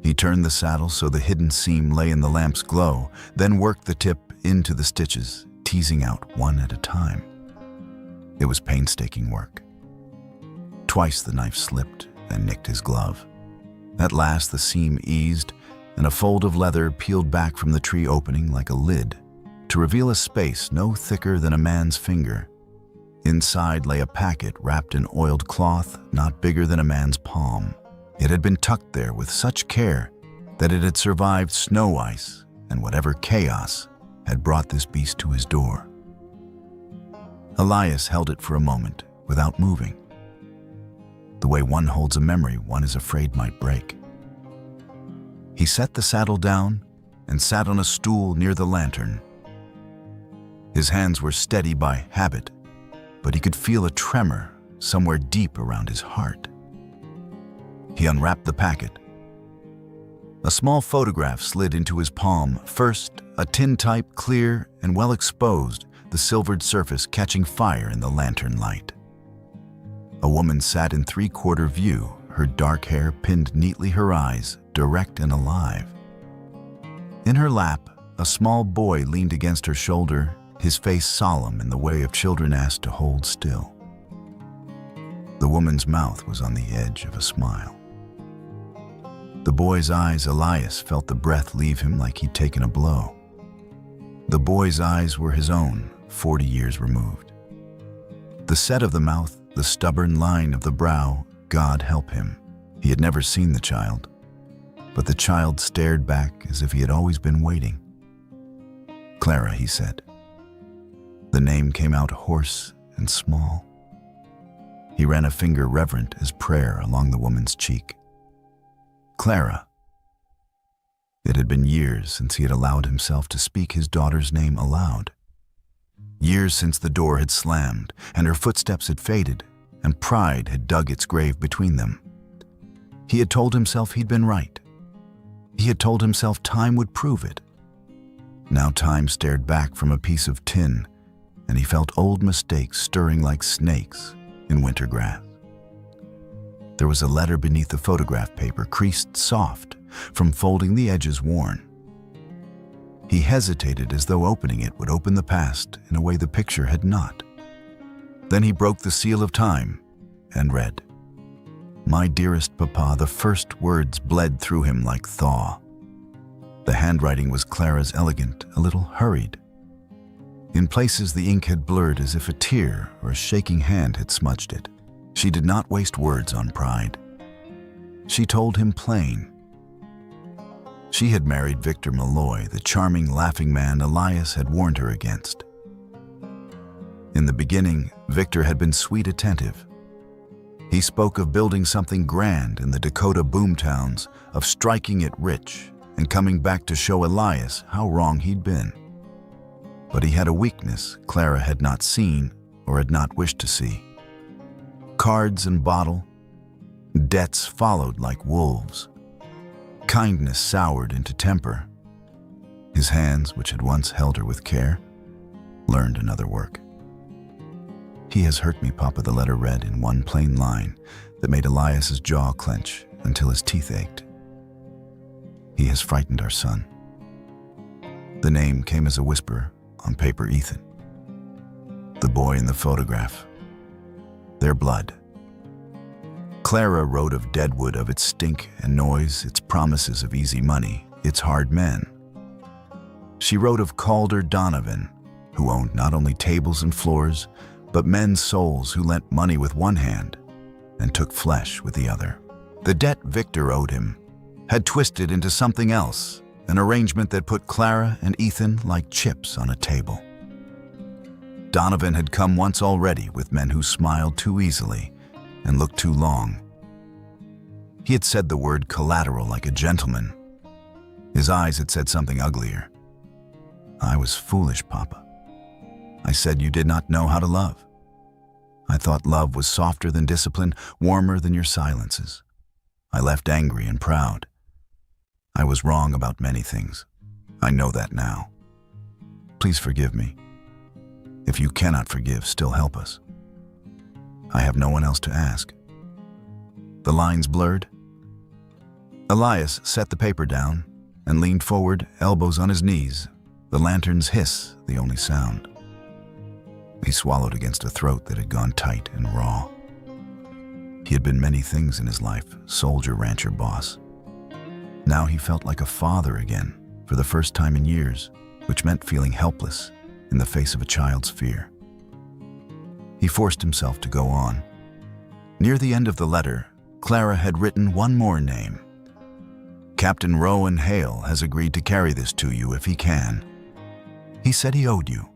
He turned the saddle so the hidden seam lay in the lamp's glow, then worked the tip into the stitches, teasing out one at a time. It was painstaking work. Twice the knife slipped and nicked his glove. At last the seam eased, and a fold of leather peeled back from the tree opening like a lid, to reveal a space no thicker than a man's finger. Inside lay a packet wrapped in oiled cloth not bigger than a man's palm. It had been tucked there with such care that it had survived snow ice and whatever chaos had brought this beast to his door. Elias held it for a moment without moving. The way one holds a memory one is afraid might break. He set the saddle down and sat on a stool near the lantern. His hands were steady by habit, but he could feel a tremor somewhere deep around his heart. He unwrapped the packet. A small photograph slid into his palm, first a tintype, clear and well exposed, the silvered surface catching fire in the lantern light. A woman sat in three-quarter view, her dark hair pinned neatly her eyes, direct and alive. In her lap, a small boy leaned against her shoulder, his face solemn in the way of children asked to hold still. The woman's mouth was on the edge of a smile. The boy's eyes, Elias felt the breath leave him like he'd taken a blow. The boy's eyes were his own, 40 years removed. The set of the mouth, the stubborn line of the brow, God help him. He had never seen the child, but the child stared back as if he had always been waiting. "Clara," he said. The name came out hoarse and small. He ran a finger reverent as prayer along the woman's cheek. Clara. It had been years since he had allowed himself to speak his daughter's name aloud. Years since the door had slammed and her footsteps had faded and pride had dug its grave between them. He had told himself he'd been right. He had told himself time would prove it. Now time stared back from a piece of tin, and he felt old mistakes stirring like snakes in winter grass. There was a letter beneath the photograph paper, creased soft, from folding the edges worn. He hesitated as though opening it would open the past in a way the picture had not. Then he broke the seal of time and read, "My dearest papa." The first words bled through him like thaw. The handwriting was Clara's, elegant, a little hurried. In places the ink had blurred as if a tear or a shaking hand had smudged it. She did not waste words on pride. She told him plain. She had married Victor Malloy, the charming, laughing man Elias had warned her against. In the beginning, Victor had been sweet, attentive. He spoke of building something grand in the Dakota boomtowns, of striking it rich, and coming back to show Elias how wrong he'd been. But he had a weakness Clara had not seen or had not wished to see. Cards and bottle, debts followed like wolves. Kindness soured into temper. His hands, which had once held her with care, learned another work. "He has hurt me," Papa, the letter read in one plain line that made Elias's jaw clench until his teeth ached. "He has frightened our son." The name came as a whisper on paper. Ethan. The boy in the photograph. Their blood. Clara wrote of Deadwood, of its stink and noise, its promises of easy money, its hard men. She wrote of Calder Donovan, who owned not only tables and floors, but men's souls who lent money with one hand and took flesh with the other. The debt Victor owed him had twisted into something else, an arrangement that put Clara and Ethan like chips on a table. Donovan had come once already with men who smiled too easily and looked too long. He had said the word collateral like a gentleman. His eyes had said something uglier. "I was foolish, Papa. I said you did not know how to love. I thought love was softer than discipline, warmer than your silences. I left angry and proud. I was wrong about many things. I know that now. Please forgive me. If you cannot forgive, still help us. I have no one else to ask." The lines blurred. Elias set the paper down and leaned forward, elbows on his knees, the lantern's hiss the only sound. He swallowed against a throat that had gone tight and raw. He had been many things in his life, soldier, rancher, boss. Now he felt like a father again, for the first time in years, which meant feeling helpless in the face of a child's fear. He forced himself to go on. Near the end of the letter, Clara had written one more name. "Captain Rowan Hale has agreed to carry this to you if he can. He said he owed you.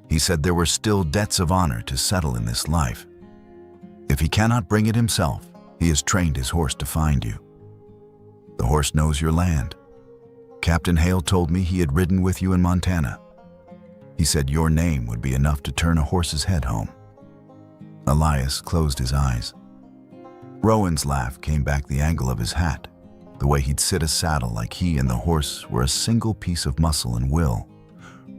He said there were still debts of honor to settle in this life. If he cannot bring it himself, he has trained his horse to find you. The horse knows your land. Captain Hale told me he had ridden with you in Montana. He said your name would be enough to turn a horse's head home." Elias closed his eyes. Rowan's laugh came back the angle of his hat, the way he'd sit a saddle like he and the horse were a single piece of muscle and will.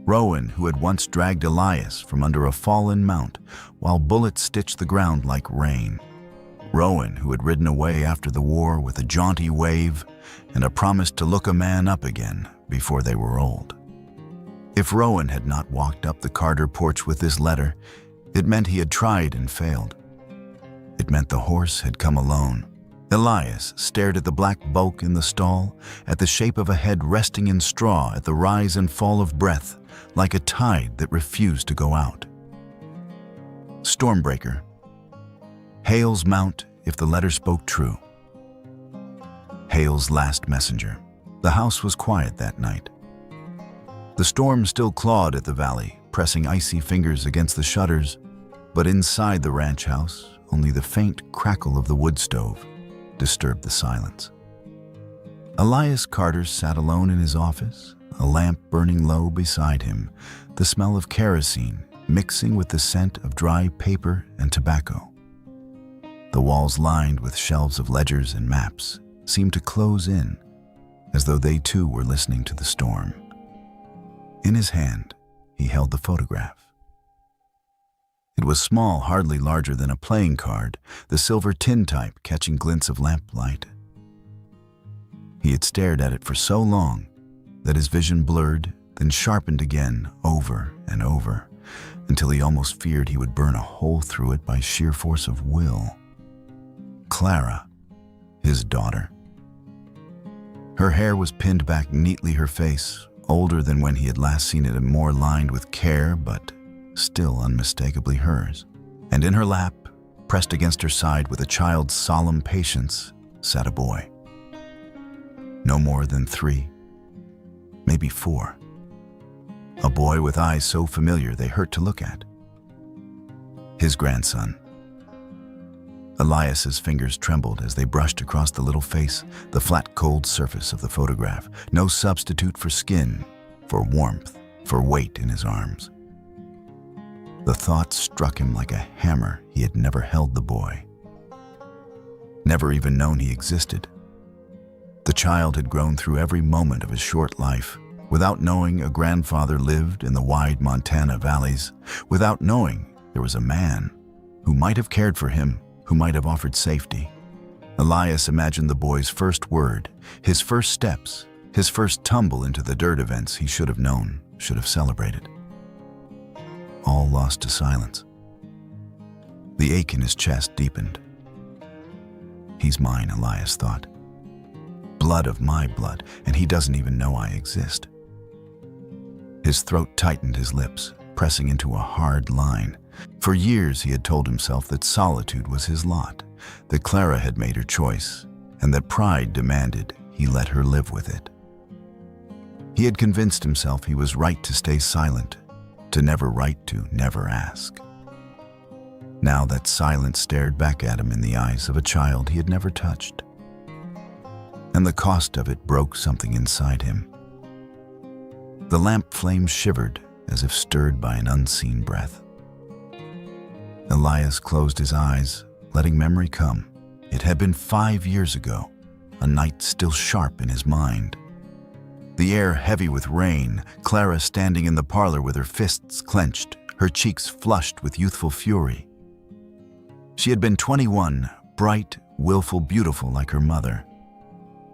Rowan, who had once dragged Elias from under a fallen mount while bullets stitched the ground like rain. Rowan, who had ridden away after the war with a jaunty wave and a promise to look a man up again before they were old. If Rowan had not walked up the Carter porch with this letter, it meant he had tried and failed. It meant the horse had come alone. Elias stared at the black bulk in the stall, at the shape of a head resting in straw, at the rise and fall of breath, like a tide that refused to go out. Stormbreaker. Hale's mount, if the letter spoke true. Hale's last messenger. The house was quiet that night. The storm still clawed at the valley, pressing icy fingers against the shutters, but inside the ranch house, only the faint crackle of the wood stove disturbed the silence. Elias Carter sat alone in his office, a lamp burning low beside him, the smell of kerosene mixing with the scent of dry paper and tobacco. The walls lined with shelves of ledgers and maps seemed to close in, as though they too were listening to the storm. In his hand, he held the photograph. It was small, hardly larger than a playing card, the silver tin type catching glints of lamplight. He had stared at it for so long that his vision blurred, then sharpened again over and over, until he almost feared he would burn a hole through it by sheer force of will. Clara, his daughter. Her hair was pinned back neatly, her face, older than when he had last seen it and more lined with care, but still unmistakably hers. And in her lap, pressed against her side with a child's solemn patience, sat a boy. No more than 3, maybe 4. A boy with eyes so familiar they hurt to look at. His grandson. Elias's fingers trembled as they brushed across the little face, the flat, cold surface of the photograph. No substitute for skin, for warmth, for weight in his arms. The thought struck him like a hammer. He had never held the boy, never even known he existed. The child had grown through every moment of his short life, without knowing a grandfather lived in the wide Montana valleys, without knowing there was a man who might have cared for him, who might have offered safety. Elias imagined the boy's first word, his first steps, his first tumble into the dirt events he should have known, should have celebrated. All lost to silence. The ache in his chest deepened. He's mine, Elias thought. Blood of my blood, and he doesn't even know I exist. His throat tightened, his lips pressing into a hard line. For years he had told himself that solitude was his lot, that Clara had made her choice, and that pride demanded he let her live with it. He had convinced himself he was right to stay silent, to never write, to never ask. Now that silence stared back at him in the eyes of a child he had never touched. And the cost of it broke something inside him. The lamp flame shivered as if stirred by an unseen breath. Elias closed his eyes, letting memory come. It had been 5 years ago, a night still sharp in his mind. The air heavy with rain, Clara standing in the parlor with her fists clenched, her cheeks flushed with youthful fury. She had been 21, bright, willful, beautiful like her mother,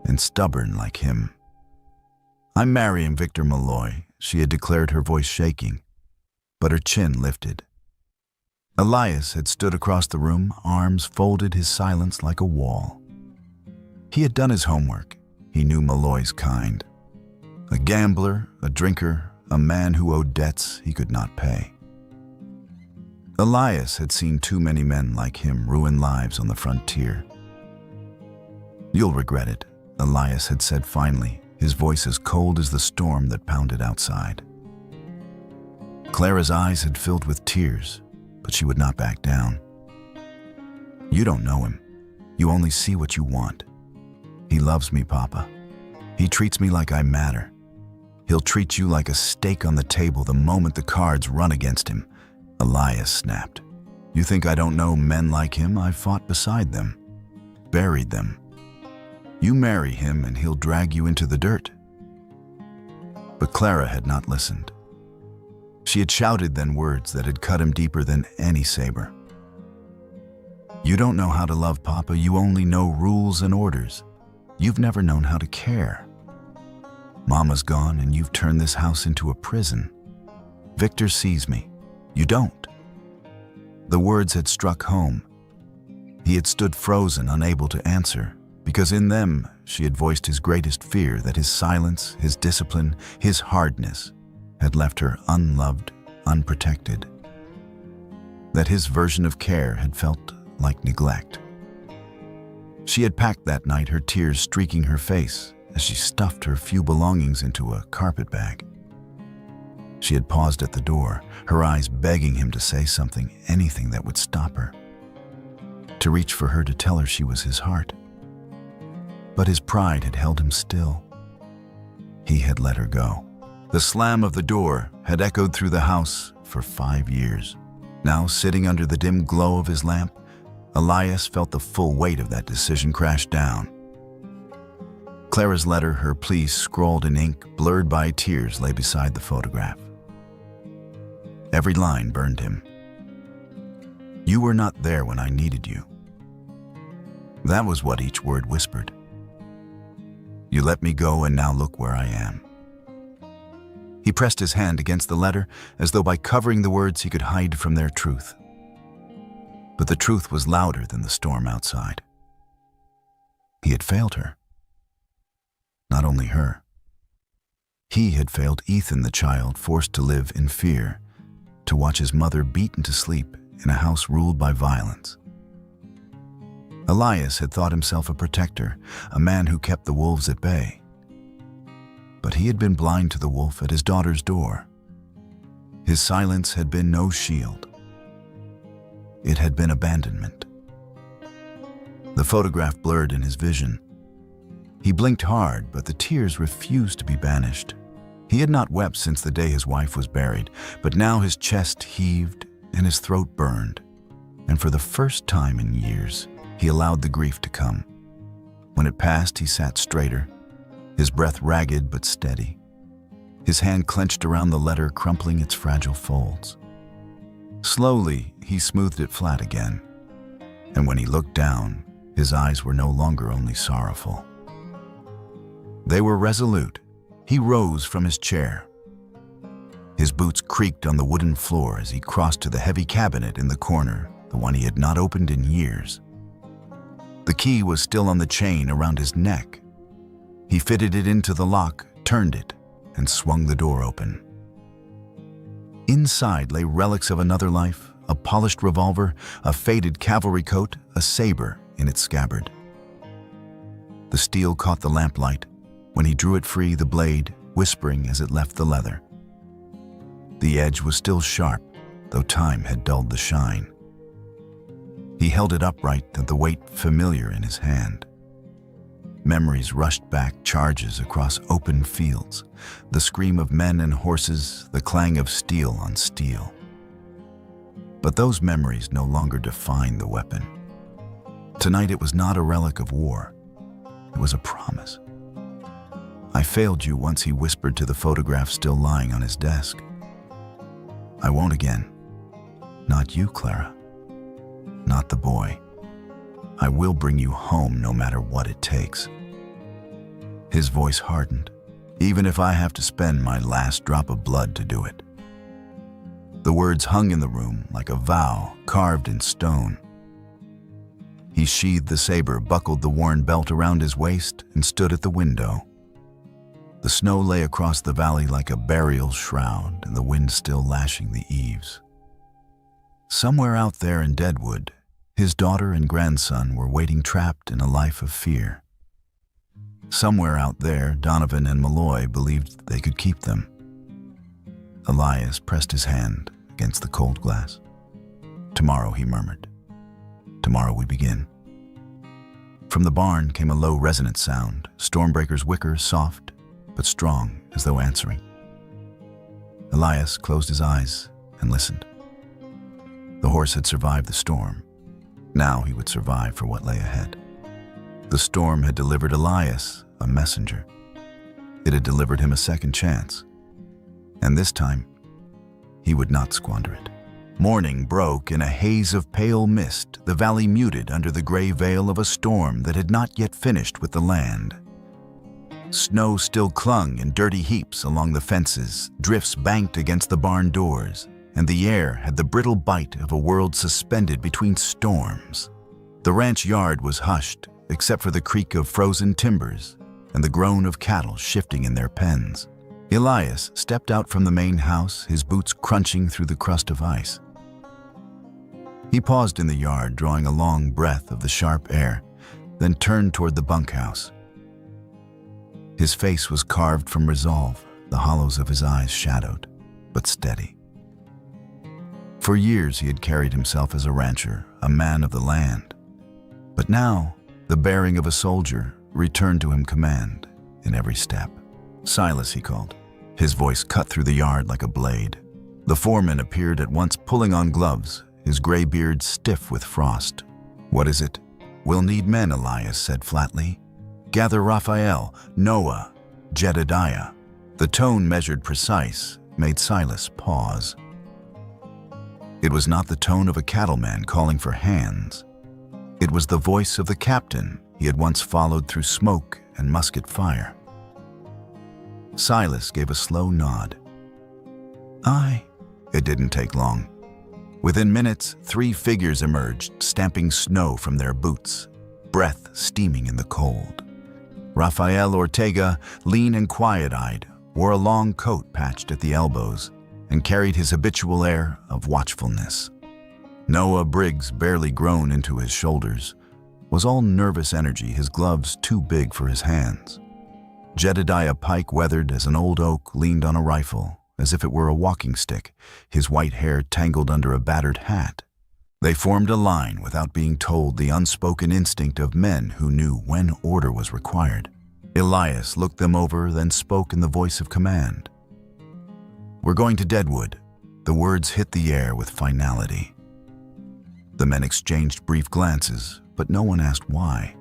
and stubborn like him. "I'm marrying Victor Malloy," she had declared, her voice shaking, but her chin lifted. Elias had stood across the room, arms folded, his silence like a wall. He had done his homework. He knew Malloy's kind. A gambler, a drinker, a man who owed debts he could not pay. Elias had seen too many men like him ruin lives on the frontier. "You'll regret it," Elias had said finally, his voice as cold as the storm that pounded outside. Clara's eyes had filled with tears, but she would not back down. "You don't know him. You only see what you want. He loves me, Papa. He treats me like I matter. He'll treat you like a stake on the table the moment the cards run against him." Elias snapped. "You think I don't know men like him? I fought beside them, buried them. You marry him and he'll drag you into the dirt." But Clara had not listened. She had shouted then words that had cut him deeper than any saber. "You don't know how to love, Papa. You only know rules and orders. You've never known how to care. Mama's gone and you've turned this house into a prison. Victor sees me. You don't." The words had struck home. He had stood frozen, unable to answer, because in them she had voiced his greatest fear that his silence, his discipline, his hardness had left her unloved, unprotected. That his version of care had felt like neglect. She had packed that night, her tears streaking her face as she stuffed her few belongings into a carpet bag. She had paused at the door, her eyes begging him to say something, anything that would stop her, to reach for her, to tell her she was his heart. But his pride had held him still. He had let her go. The slam of the door had echoed through the house for 5 years. Now, sitting under the dim glow of his lamp, Elias felt the full weight of that decision crash down. Clara's letter, her pleas scrawled in ink, blurred by tears, lay beside the photograph. Every line burned him. "You were not there when I needed you." That was what each word whispered. "You let me go, and now look where I am." He pressed his hand against the letter, as though by covering the words he could hide from their truth. But the truth was louder than the storm outside. He had failed her. Not only her. He had failed Ethan, the child forced to live in fear, to watch his mother beaten to sleep in a house ruled by violence. Elias had thought himself a protector, a man who kept the wolves at bay. But he had been blind to the wolf at his daughter's door. His silence had been no shield. It had been abandonment. The photograph blurred in his vision. He blinked hard, but the tears refused to be banished. He had not wept since the day his wife was buried, but now his chest heaved, and his throat burned, and for the first time in years, he allowed the grief to come. When it passed, he sat straighter, his breath ragged but steady, his hand clenched around the letter, crumpling its fragile folds. Slowly, he smoothed it flat again, and when he looked down, his eyes were no longer only sorrowful. They were resolute. He rose from his chair. His boots creaked on the wooden floor as he crossed to the heavy cabinet in the corner, the one he had not opened in years. The key was still on the chain around his neck. He fitted it into the lock, turned it, and swung the door open. Inside lay relics of another life, a polished revolver, a faded cavalry coat, a saber in its scabbard. The steel caught the lamplight. When he drew it free, the blade, whispering as it left the leather. The edge was still sharp, though time had dulled the shine. He held it upright, and the weight familiar in his hand. Memories rushed back, charges across open fields, the scream of men and horses, the clang of steel on steel. But those memories no longer defined the weapon. Tonight it was not a relic of war. It was a promise. "I failed you once," he whispered to the photograph still lying on his desk. "I won't again. Not you, Clara. Not the boy. I will bring you home no matter what it takes." His voice hardened, "Even if I have to spend my last drop of blood to do it." The words hung in the room like a vow carved in stone. He sheathed the saber, buckled the worn belt around his waist, and stood at the window. The snow lay across the valley like a burial shroud, and the wind still lashing the eaves. Somewhere out there in Deadwood, his daughter and grandson were waiting, trapped in a life of fear. Somewhere out there, Donovan and Malloy believed they could keep them. Elias pressed his hand against the cold glass. "Tomorrow," he murmured. "Tomorrow we begin." From the barn came a low, resonant sound, Stormbreaker's wicker, soft but strong, as though answering. Elias closed his eyes and listened. The horse had survived the storm. Now he would survive for what lay ahead. The storm had delivered Elias a messenger. It had delivered him a second chance. And this time, he would not squander it. Morning broke in a haze of pale mist, the valley muted under the gray veil of a storm that had not yet finished with the land. Snow still clung in dirty heaps along the fences, drifts banked against the barn doors, and the air had the brittle bite of a world suspended between storms. The ranch yard was hushed, except for the creak of frozen timbers and the groan of cattle shifting in their pens. Elias stepped out from the main house, his boots crunching through the crust of ice. He paused in the yard, drawing a long breath of the sharp air, then turned toward the bunkhouse. His face was carved from resolve, the hollows of his eyes shadowed, but steady. For years he had carried himself as a rancher, a man of the land. But now, the bearing of a soldier returned to him, command in every step. "Silas," he called. His voice cut through the yard like a blade. The foreman appeared at once, pulling on gloves, his gray beard stiff with frost. "What is it?" "We'll need men," Elias said flatly. "Gather Raphael, Noah, Jedediah." The tone, measured, precise, made Silas pause. It was not the tone of a cattleman calling for hands. It was the voice of the captain he had once followed through smoke and musket fire. Silas gave a slow nod. "Aye." It didn't take long. Within minutes, 3 figures emerged, stamping snow from their boots, breath steaming in the cold. Rafael Ortega, lean and quiet-eyed, wore a long coat patched at the elbows and carried his habitual air of watchfulness. Noah Briggs, barely grown into his shoulders, was all nervous energy, his gloves too big for his hands. Jedediah Pike, weathered as an old oak, leaned on a rifle, as if it were a walking stick, his white hair tangled under a battered hat. They formed a line without being told, the unspoken instinct of men who knew when order was required. Elias looked them over, then spoke in the voice of command. "We're going to Deadwood. The words hit the air with finality. The men exchanged brief glances, but no one asked why.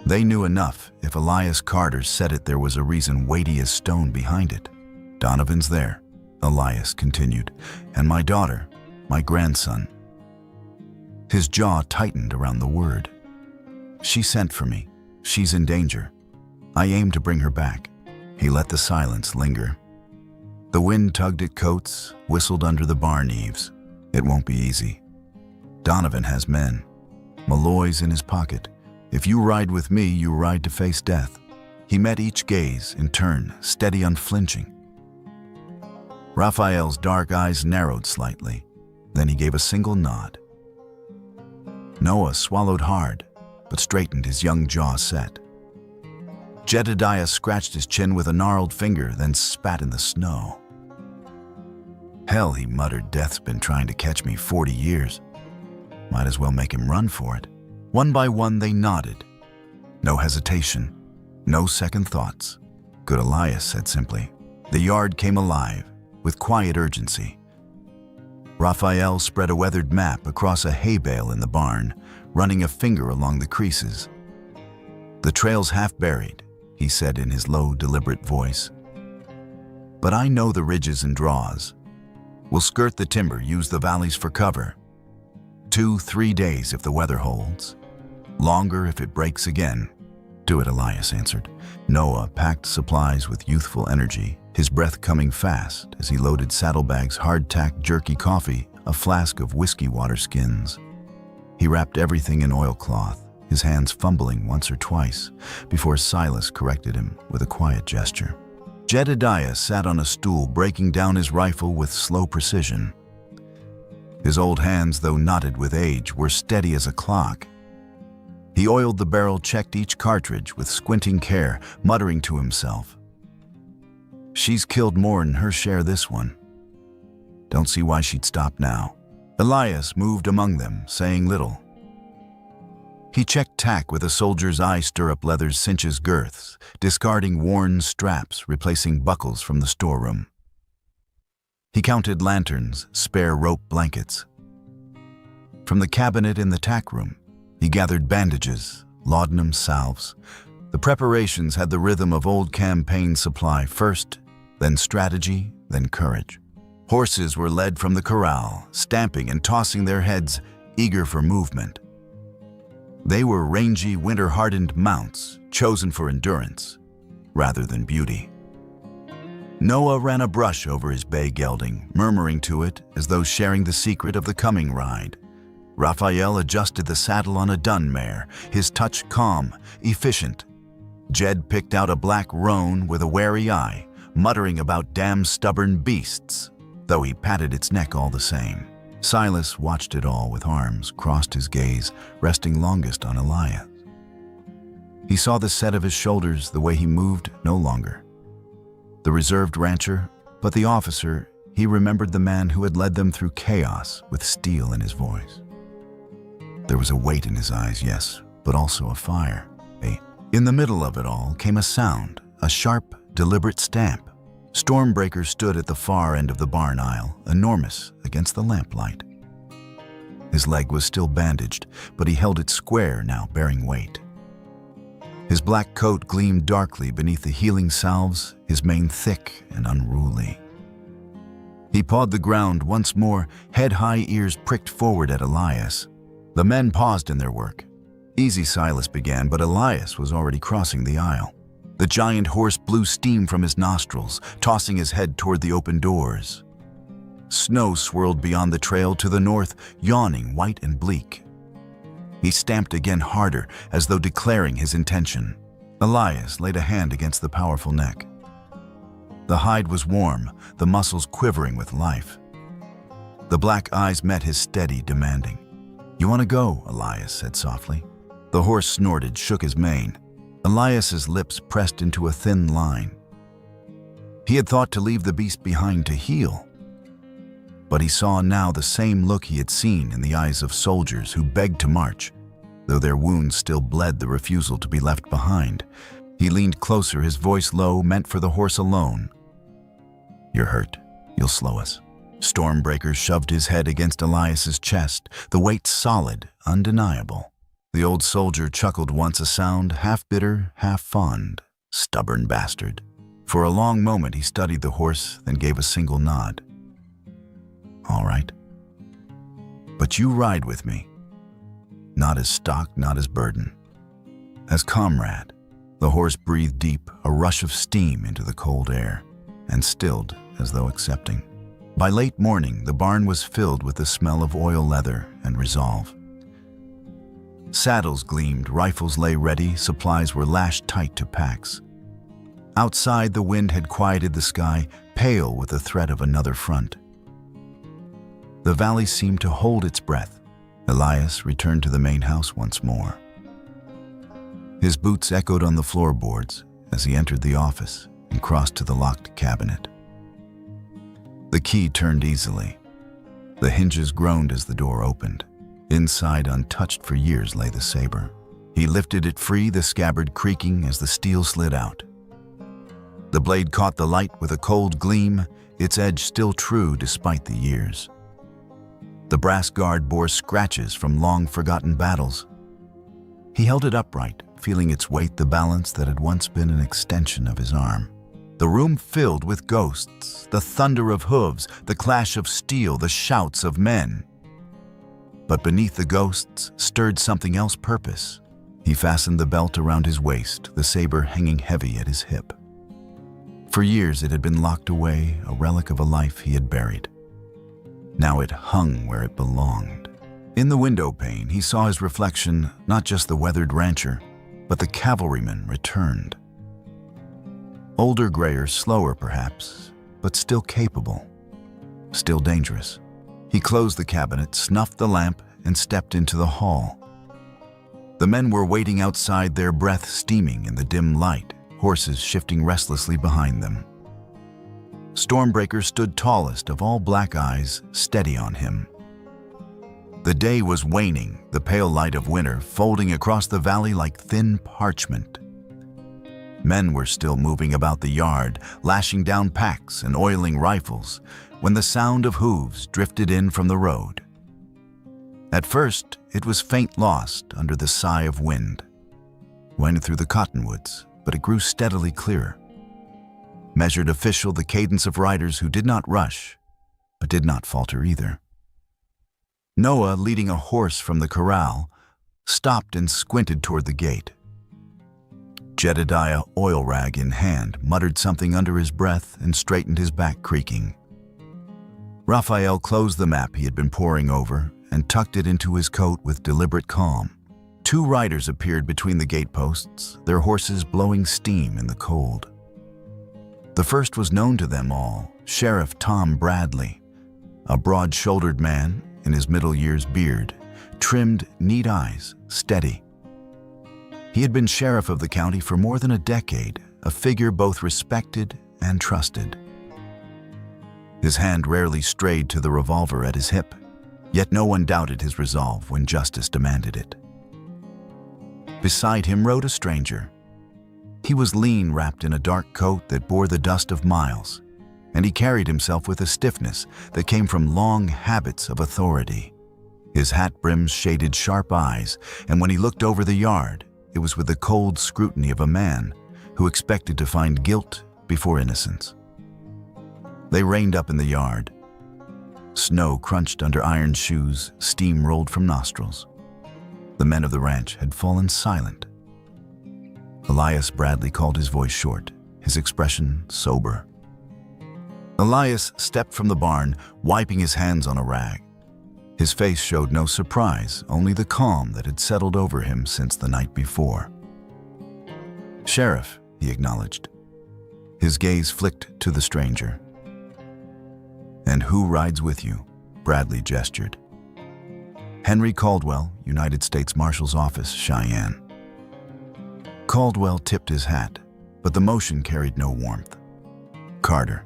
They knew enough. If Elias Carter said it, there was a reason weighty as stone behind it. "Donovan's there," Elias continued, "and my daughter, my grandson." His jaw tightened around the word. "She sent for me. She's in danger. I aim to bring her back." He let the silence linger. The wind tugged at coats, whistled under the barn eaves. It won't be easy. Donovan has men. Malloy's in his pocket. If you ride with me, you ride to face death. He met each gaze in turn, steady, unflinching. Raphael's dark eyes narrowed slightly. Then he gave a single nod. Noah swallowed hard, but straightened, his young jaw set. Jedediah scratched his chin with a gnarled finger, then spat in the snow. "Hell," he muttered, "death's been trying to catch me 40 years. Might as well make him run for it." One by one they nodded. No hesitation, no second thoughts. "Good," Elias said simply. The yard came alive, with quiet urgency. Raphael spread a weathered map across a hay bale in the barn, running a finger along the creases. "The trail's half buried," he said in his low, deliberate voice. "But I know the ridges and draws. We'll skirt the timber, use the valleys for cover. 2-3 days if the weather holds. Longer if it breaks again." "Do it," Elias answered. Noah packed supplies with youthful energy, his breath coming fast as he loaded saddlebags, hardtack, jerky coffee, a flask of whiskey water skins. He wrapped everything in oilcloth, his hands fumbling once or twice, before Silas corrected him with a quiet gesture. Jedediah sat on a stool, breaking down his rifle with slow precision. His old hands, though knotted with age, were steady as a clock. He oiled the barrel, checked each cartridge with squinting care, muttering to himself, "She's killed more'n her share this one. Don't see why she'd stop now." Elias moved among them, saying little. He checked tack with a soldier's eye, stirrup leathers, cinches, girths, discarding worn straps, replacing buckles from the storeroom. He counted lanterns, spare rope blankets. From the cabinet in the tack room, he gathered bandages, laudanum, salves. The preparations had the rhythm of old campaign supply, first, then strategy, then courage. Horses were led from the corral, stamping and tossing their heads, eager for movement. They were rangy, winter-hardened mounts, chosen for endurance, rather than beauty. Noah ran a brush over his bay gelding, murmuring to it as though sharing the secret of the coming ride. Raphael adjusted the saddle on a dun mare, his touch calm, efficient. Jed picked out a black roan with a wary eye, muttering about damn stubborn beasts, though he patted its neck all the same. Silas watched it all with arms, crossed, his gaze resting longest on Elias. He saw the set of his shoulders, the way he moved, no longer. The reserved rancher, but the officer, he remembered the man who had led them through chaos with steel in his voice. There was a weight in his eyes, yes, but also a fire. In the middle of it all came a sound, a sharp, deliberate stamp. Stormbreaker stood at the far end of the barn aisle, enormous against the lamplight. His leg was still bandaged, but he held it square now, bearing weight. His black coat gleamed darkly beneath the healing salves, his mane thick and unruly. He pawed the ground once more, head high, ears pricked forward at Elias. The men paused in their work. "Easy," Silas began, but Elias was already crossing the aisle. The giant horse blew steam from his nostrils, tossing his head toward the open doors. Snow swirled beyond the trail to the north, yawning white and bleak. He stamped again, harder, as though declaring his intention. Elias laid a hand against the powerful neck. The hide was warm, the muscles quivering with life. The black eyes met his, steady, demanding. "You want to go?" Elias said softly. The horse snorted, shook his mane. Elias's lips pressed into a thin line. He had thought to leave the beast behind to heal, but he saw now the same look he had seen in the eyes of soldiers who begged to march, though their wounds still bled the refusal to be left behind. He leaned closer, his voice low, meant for the horse alone. "You're hurt. You'll slow us." Stormbreaker shoved his head against Elias's chest, the weight solid, undeniable. The old soldier chuckled once, a sound half bitter, half fond. Stubborn bastard. For a long moment he studied the horse, then gave a single nod. All right. But you ride with me. Not as stock, not as burden. As comrade. The horse breathed deep, a rush of steam into the cold air, and stilled as though accepting. By late morning, the barn was filled with the smell of oil leather and resolve. Saddles gleamed, rifles lay ready, supplies were lashed tight to packs. Outside, the wind had quieted the sky, pale with the threat of another front. The valley seemed to hold its breath. Elias returned to the main house once more. His boots echoed on the floorboards as he entered the office and crossed to the locked cabinet. The key turned easily. The hinges groaned as the door opened. Inside, untouched for years, lay the saber. He lifted it free, the scabbard creaking as the steel slid out. The blade caught the light with a cold gleam, its edge still true despite the years. The brass guard bore scratches from long-forgotten battles. He held it upright, feeling its weight, the balance that had once been an extension of his arm. The room filled with ghosts, the thunder of hooves, the clash of steel, the shouts of men. But beneath the ghosts stirred something else, purpose. He fastened the belt around his waist, the saber hanging heavy at his hip. For years it had been locked away, a relic of a life he had buried. Now it hung where it belonged. In the window pane, he saw his reflection, not just the weathered rancher, but the cavalryman returned. Older, grayer, slower perhaps, but still capable, still dangerous. He closed the cabinet, snuffed the lamp, and stepped into the hall. The men were waiting outside, their breath steaming in the dim light, horses shifting restlessly behind them. Stormbreaker stood tallest of all black eyes, steady on him. The day was waning, the pale light of winter folding across the valley like thin parchment. Men were still moving about the yard, lashing down packs and oiling rifles, when the sound of hooves drifted in from the road. At first, it was faint, lost under the sigh of wind. Went through the cottonwoods, but it grew steadily clearer. Measured official, the cadence of riders who did not rush, but did not falter either. Noah, leading a horse from the corral, stopped and squinted toward the gate. Jedediah, oil rag in hand, muttered something under his breath and straightened his back, creaking. Raphael closed the map he had been poring over and tucked it into his coat with deliberate calm. Two riders appeared between the gateposts, their horses blowing steam in the cold. The first was known to them all, Sheriff Tom Bradley, a broad-shouldered man in his middle years, beard, trimmed, neat eyes, steady. He had been sheriff of the county for more than a decade, a figure both respected and trusted. His hand rarely strayed to the revolver at his hip, yet no one doubted his resolve when justice demanded it. Beside him rode a stranger. He was lean, wrapped in a dark coat that bore the dust of miles, and he carried himself with a stiffness that came from long habits of authority. His hat brims shaded sharp eyes, and when he looked over the yard, it was with the cold scrutiny of a man who expected to find guilt before innocence. They reined up in the yard. Snow crunched under iron shoes, steam rolled from nostrils. The men of the ranch had fallen silent. Elias Bradley called his voice short, his expression sober. Elias stepped from the barn, wiping his hands on a rag. His face showed no surprise, only the calm that had settled over him since the night before. "Sheriff," he acknowledged. His gaze flicked to the stranger. "And who rides with you?" Bradley gestured. "Henry Caldwell, United States Marshal's Office, Cheyenne." Caldwell tipped his hat, but the motion carried no warmth. "Carter."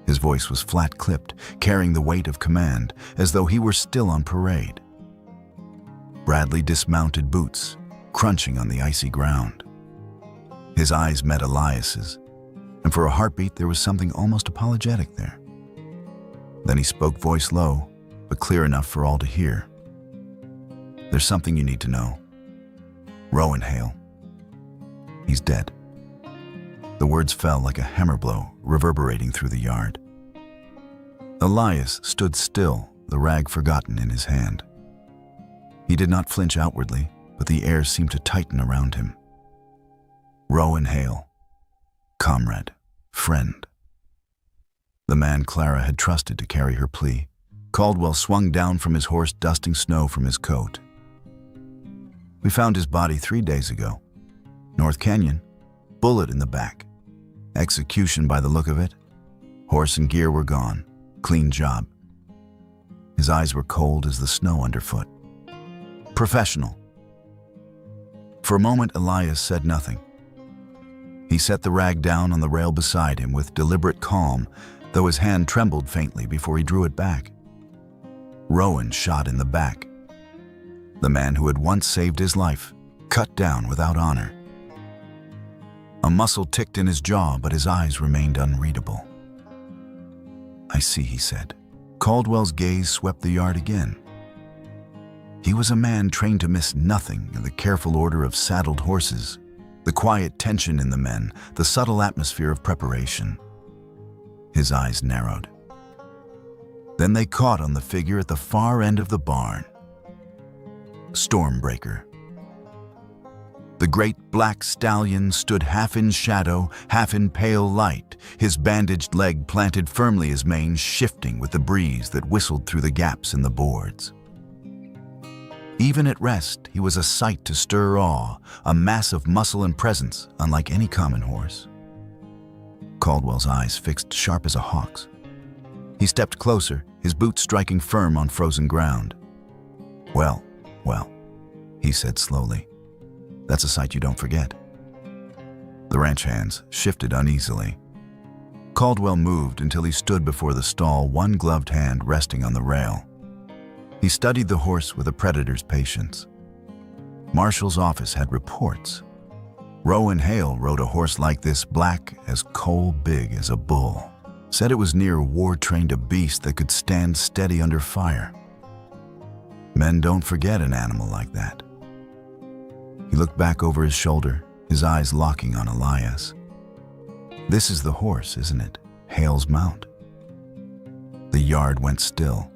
His voice was flat-clipped, carrying the weight of command, as though he were still on parade. Bradley dismounted, boots crunching on the icy ground. His eyes met Elias's, and for a heartbeat there was something almost apologetic there. Then he spoke, voice low, but clear enough for all to hear. "There's something you need to know. Rowan Hale. He's dead." The words fell like a hammer blow, reverberating through the yard. Elias stood still, the rag forgotten in his hand. He did not flinch outwardly, but the air seemed to tighten around him. Rowan Hale. Comrade. Friend. The man Clara had trusted to carry her plea. Caldwell swung down from his horse, dusting snow from his coat. "We found his body 3 days ago. North Canyon. Bullet in the back. Execution by the look of it. Horse and gear were gone. Clean job." His eyes were cold as the snow underfoot. "Professional." For a moment, Elias said nothing. He set the rag down on the rail beside him with deliberate calm, though his hand trembled faintly before he drew it back. Rowan shot in the back. The man who had once saved his life, cut down without honor. A muscle ticked in his jaw, but his eyes remained unreadable. "I see," he said. Caldwell's gaze swept the yard again. He was a man trained to miss nothing in the careful order of saddled horses, the quiet tension in the men, the subtle atmosphere of preparation. His eyes narrowed. Then they caught on the figure at the far end of the barn. Stormbreaker. The great black stallion stood half in shadow, half in pale light, his bandaged leg planted firmly, his mane shifting with the breeze that whistled through the gaps in the boards. Even at rest, he was a sight to stir awe, a mass of muscle and presence unlike any common horse. Caldwell's eyes fixed sharp as a hawk's. He stepped closer, his boots striking firm on frozen ground. Well, he said slowly. "That's a sight you don't forget." The ranch hands shifted uneasily. Caldwell moved until he stood before the stall, one gloved hand resting on the rail. He studied the horse with a predator's patience. Marshall's office had reports. Rowan Hale rode a horse like this, black as coal, big as a bull. Said it was near war-trained, a beast that could stand steady under fire. Men don't forget an animal like that. He looked back over his shoulder, his eyes locking on Elias. "This is the horse, isn't it? Hale's mount." The yard went still.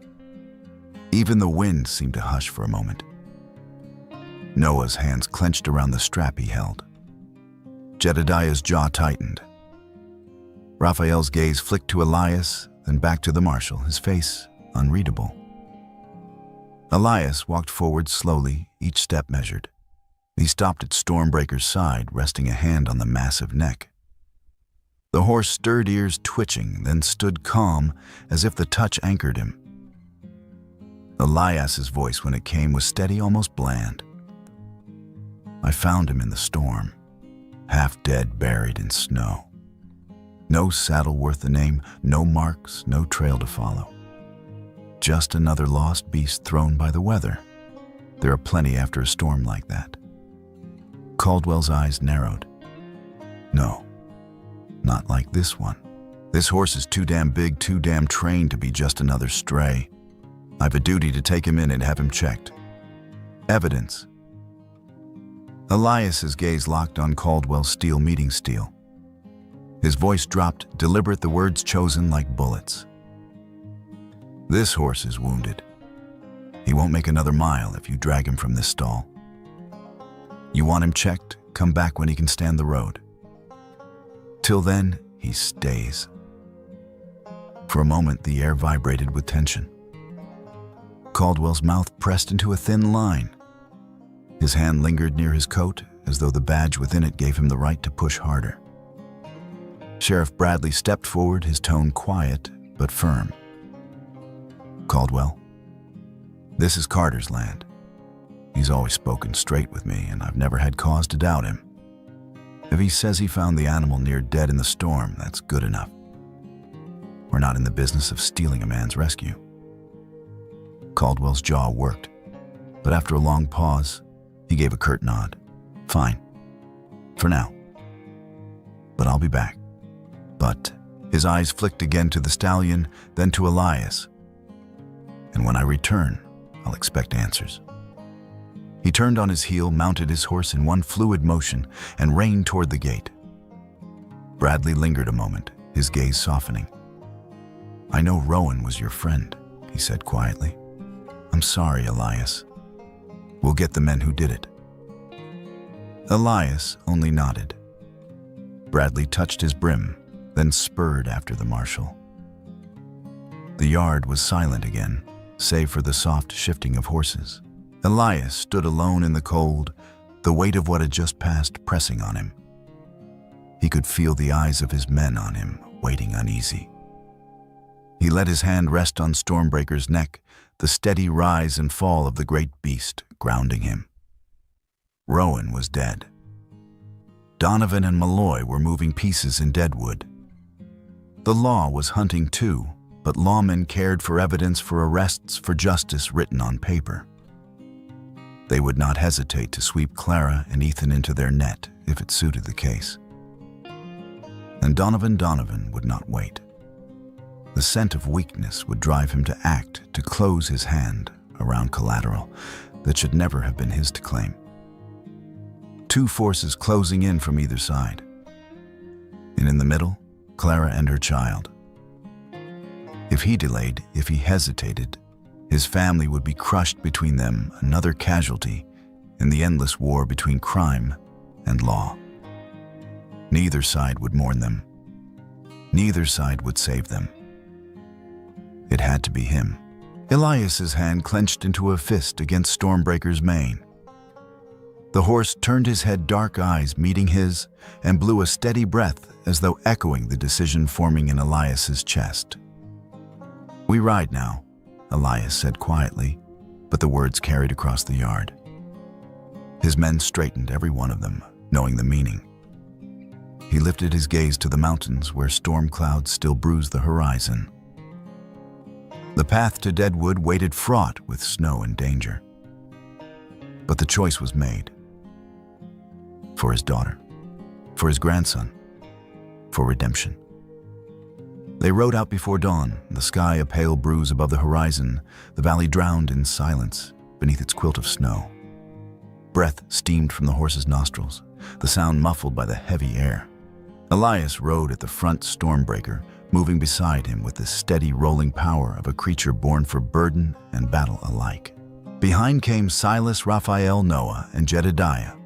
Even the wind seemed to hush for a moment. Noah's hands clenched around the strap he held. Jedediah's jaw tightened. Raphael's gaze flicked to Elias, then back to the marshal, his face unreadable. Elias walked forward slowly, each step measured. He stopped at Stormbreaker's side, resting a hand on the massive neck. The horse stirred, ears twitching, then stood calm, as if the touch anchored him. Elias's voice, when it came, was steady, almost bland. "I found him in the storm, half dead, buried in snow. No saddle worth the name, no marks, no trail to follow. Just another lost beast thrown by the weather. There are plenty after a storm like that." Caldwell's eyes narrowed. "No, not like this one. This horse is too damn big, too damn trained to be just another stray. I've a duty to take him in and have him checked. Evidence." Elias's gaze locked on Caldwell's steel meeting steel. His voice dropped, deliberate, the words chosen like bullets. "This horse is wounded. He won't make another mile if you drag him from this stall. You want him checked? Come back when he can stand the road. Till then, he stays." For a moment, the air vibrated with tension. Caldwell's mouth pressed into a thin line. His hand lingered near his coat, as though the badge within it gave him the right to push harder. Sheriff Bradley stepped forward, his tone quiet but firm. "Caldwell, this is Carter's land. He's always spoken straight with me, and I've never had cause to doubt him. If he says he found the animal near dead in the storm, that's good enough. We're not in the business of stealing a man's rescue." Caldwell's jaw worked, but after a long pause, he gave a curt nod. "Fine. For now. But I'll be back." "But," His eyes flicked again to the stallion, then to Elias. "And when I return, I'll expect answers." He turned on his heel, mounted his horse in one fluid motion, and reined toward the gate. Bradley lingered a moment, his gaze softening. "I know Rowan was your friend," he said quietly. "I'm sorry, Elias. We'll get the men who did it." Elias only nodded. Bradley touched his brim, then spurred after the marshal. The yard was silent again, save for the soft shifting of horses. Elias stood alone in the cold, the weight of what had just passed pressing on him. He could feel the eyes of his men on him, waiting uneasy. He let his hand rest on Stormbreaker's neck, the steady rise and fall of the great beast grounding him. Rowan was dead. Donovan and Malloy were moving pieces in Deadwood. The law was hunting too, but lawmen cared for evidence for arrests for justice written on paper. They would not hesitate to sweep Clara and Ethan into their net if it suited the case. And Donovan would not wait. The scent of weakness would drive him to act, to close his hand around collateral that should never have been his to claim. Two forces closing in from either side. And in the middle, Clara and her child. If he delayed, if he hesitated, his family would be crushed between them, another casualty in the endless war between crime and law. Neither side would mourn them. Neither side would save them. It had to be him. Elias's hand clenched into a fist against Stormbreaker's mane. The horse turned his head, dark eyes meeting his, and blew a steady breath as though echoing the decision forming in Elias's chest. "We ride now," Elias said quietly, but the words carried across the yard. His men straightened, every one of them, knowing the meaning. He lifted his gaze to the mountains where storm clouds still bruised the horizon. The path to Deadwood waited fraught with snow and danger. But the choice was made. For his daughter, for his grandson, for redemption. They rode out before dawn, the sky a pale bruise above the horizon, the valley drowned in silence beneath its quilt of snow. Breath steamed from the horse's nostrils, the sound muffled by the heavy air. Elias rode at the front, Stormbreaker, moving beside him with the steady rolling power of a creature born for burden and battle alike. Behind came Silas, Raphael, Noah, and Jedediah.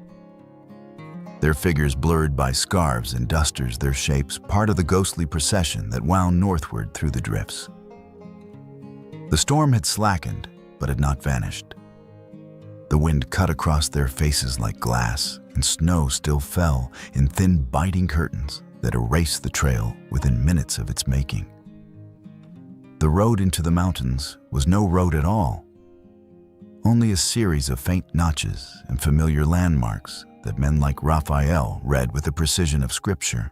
Their figures blurred by scarves and dusters, their shapes part of the ghostly procession that wound northward through the drifts. The storm had slackened, but had not vanished. The wind cut across their faces like glass, and snow still fell in thin, biting curtains that erased the trail within minutes of its making. The road into the mountains was no road at all, only a series of faint notches and familiar landmarks that men like Raphael read with the precision of scripture.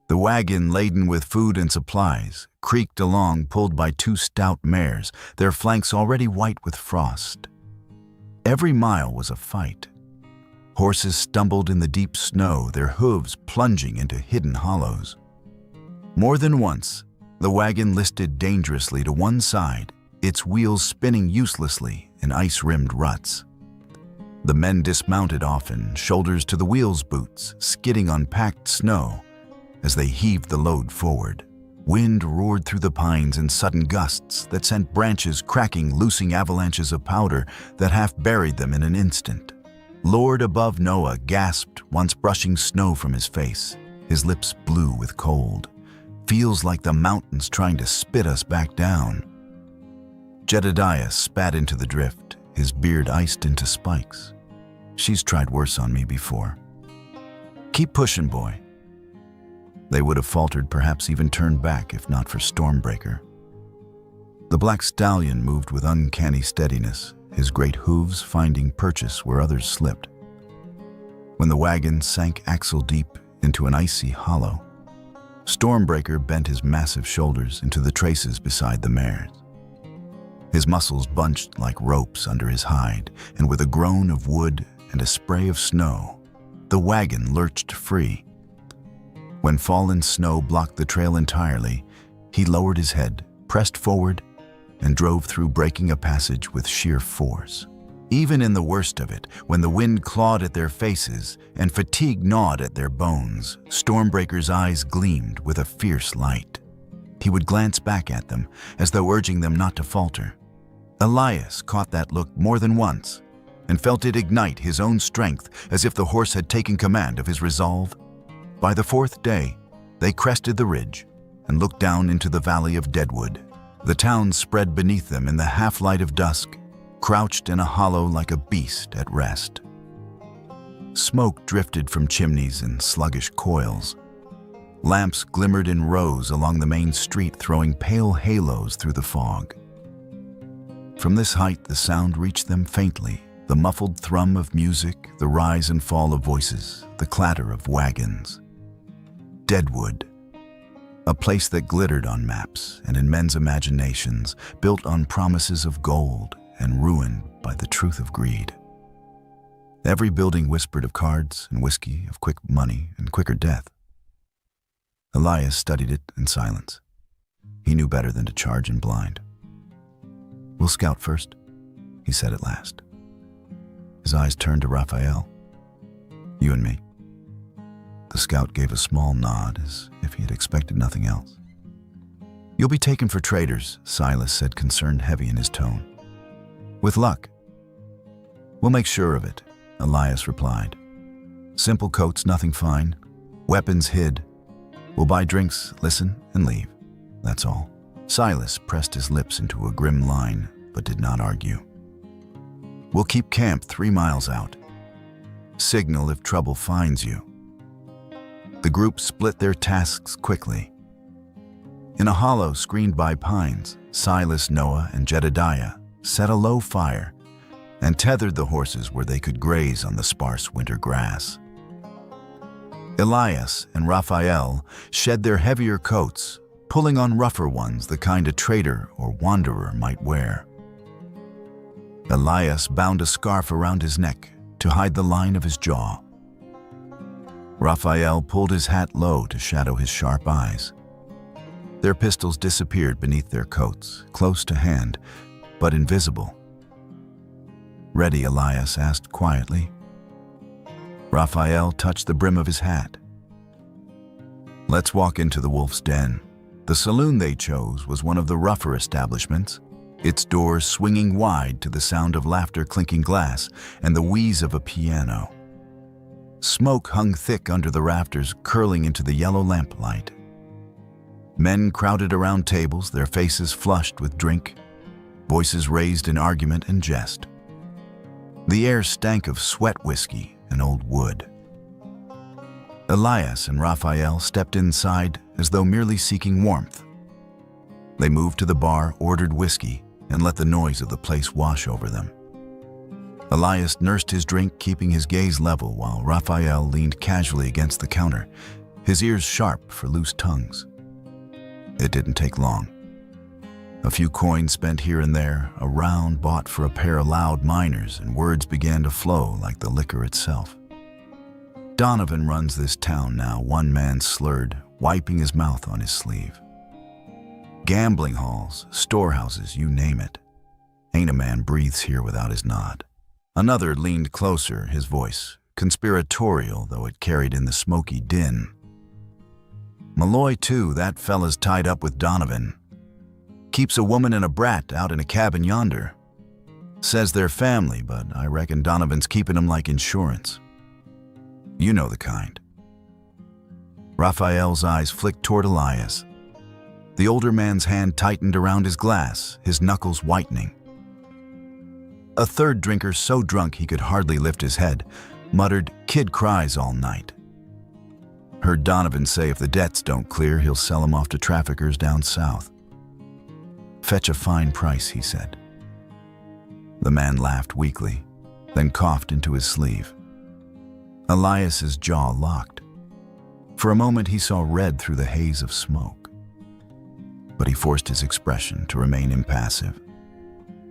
The wagon, laden with food and supplies, creaked along, pulled by two stout mares, their flanks already white with frost. Every mile was a fight. Horses stumbled in the deep snow, their hooves plunging into hidden hollows. More than once, the wagon listed dangerously to one side, its wheels spinning uselessly in ice-rimmed ruts. The men dismounted often, shoulders to the wheels' boots, skidding on packed snow as they heaved the load forward. Wind roared through the pines in sudden gusts that sent branches cracking, loosing avalanches of powder that half buried them in an instant. Lord above Noah gasped, once brushing snow from his face, his lips blue with cold. "Feels like the mountains trying to spit us back down." Jedediah spat into the drift, his beard iced into spikes. "She's tried worse on me before." "Keep pushing, boy." They would have faltered, perhaps even turned back, if not for Stormbreaker. The black stallion moved with uncanny steadiness, his great hooves finding purchase where others slipped. When the wagon sank axle-deep into an icy hollow, Stormbreaker bent his massive shoulders into the traces beside the mares. His muscles bunched like ropes under his hide, and with a groan of wood and a spray of snow, the wagon lurched free. When fallen snow blocked the trail entirely, he lowered his head, pressed forward, and drove through, breaking a passage with sheer force. Even in the worst of it, when the wind clawed at their faces and fatigue gnawed at their bones, Stormbreaker's eyes gleamed with a fierce light. He would glance back at them, as though urging them not to falter. Elias caught that look more than once, and felt it ignite his own strength as if the horse had taken command of his resolve. By the fourth day, they crested the ridge and looked down into the valley of Deadwood. The town spread beneath them in the half-light of dusk, crouched in a hollow like a beast at rest. Smoke drifted from chimneys in sluggish coils. Lamps glimmered in rows along the main street, throwing pale halos through the fog. From this height, the sound reached them faintly, the muffled thrum of music, the rise and fall of voices, the clatter of wagons. Deadwood, a place that glittered on maps and in men's imaginations, built on promises of gold and ruined by the truth of greed. Every building whispered of cards and whiskey, of quick money and quicker death. Elias studied it in silence. He knew better than to charge in blind. "We'll scout first," he said at last. His eyes turned to Raphael. "You and me." The scout gave a small nod, as if he had expected nothing else. "You'll be taken for traitors," Silas said, concern heavy in his tone. "With luck." "We'll make sure of it," Elias replied. "Simple coats, nothing fine. Weapons hid. We'll buy drinks, listen, and leave. That's all." Silas pressed his lips into a grim line, but did not argue. "We'll keep camp 3 miles out. Signal if trouble finds you." The group split their tasks quickly. In a hollow screened by pines, Silas, Noah, and Jedediah set a low fire and tethered the horses where they could graze on the sparse winter grass. Elias and Raphael shed their heavier coats, pulling on rougher ones, the kind a trader or wanderer might wear. Elias bound a scarf around his neck to hide the line of his jaw. Raphael pulled his hat low to shadow his sharp eyes. Their pistols disappeared beneath their coats, close to hand, but invisible. "Ready?" Elias asked quietly. Raphael touched the brim of his hat. "Let's walk into the Wolf's Den." The saloon they chose was one of the rougher establishments, its doors swinging wide to the sound of laughter clinking glass and the wheeze of a piano. Smoke hung thick under the rafters, curling into the yellow lamplight. Men crowded around tables, their faces flushed with drink, voices raised in argument and jest. The air stank of sweat whiskey and old wood. Elias and Raphael stepped inside as though merely seeking warmth. They moved to the bar, ordered whiskey, and let the noise of the place wash over them. Elias nursed his drink, keeping his gaze level, while Raphael leaned casually against the counter, his ears sharp for loose tongues. It didn't take long. A few coins spent here and there, a round bought for a pair of loud miners, and words began to flow like the liquor itself. "Donovan runs this town now," one man slurred, wiping his mouth on his sleeve. "Gambling halls, storehouses, you name it. Ain't a man breathes here without his nod." Another leaned closer, his voice conspiratorial, though it carried in the smoky din. "Malloy, too, that fella's tied up with Donovan. Keeps a woman and a brat out in a cabin yonder. Says they're family, but I reckon Donovan's keeping 'em like insurance. You know the kind." Raphael's eyes flicked toward Elias. The older man's hand tightened around his glass, his knuckles whitening. A third drinker, so drunk he could hardly lift his head, muttered, "Kid cries all night. Heard Donovan say if the debts don't clear, he'll sell 'em off to traffickers down south. Fetch a fine price," he said. The man laughed weakly, then coughed into his sleeve. Elias's jaw locked. For a moment he saw red through the haze of smoke. But he forced his expression to remain impassive.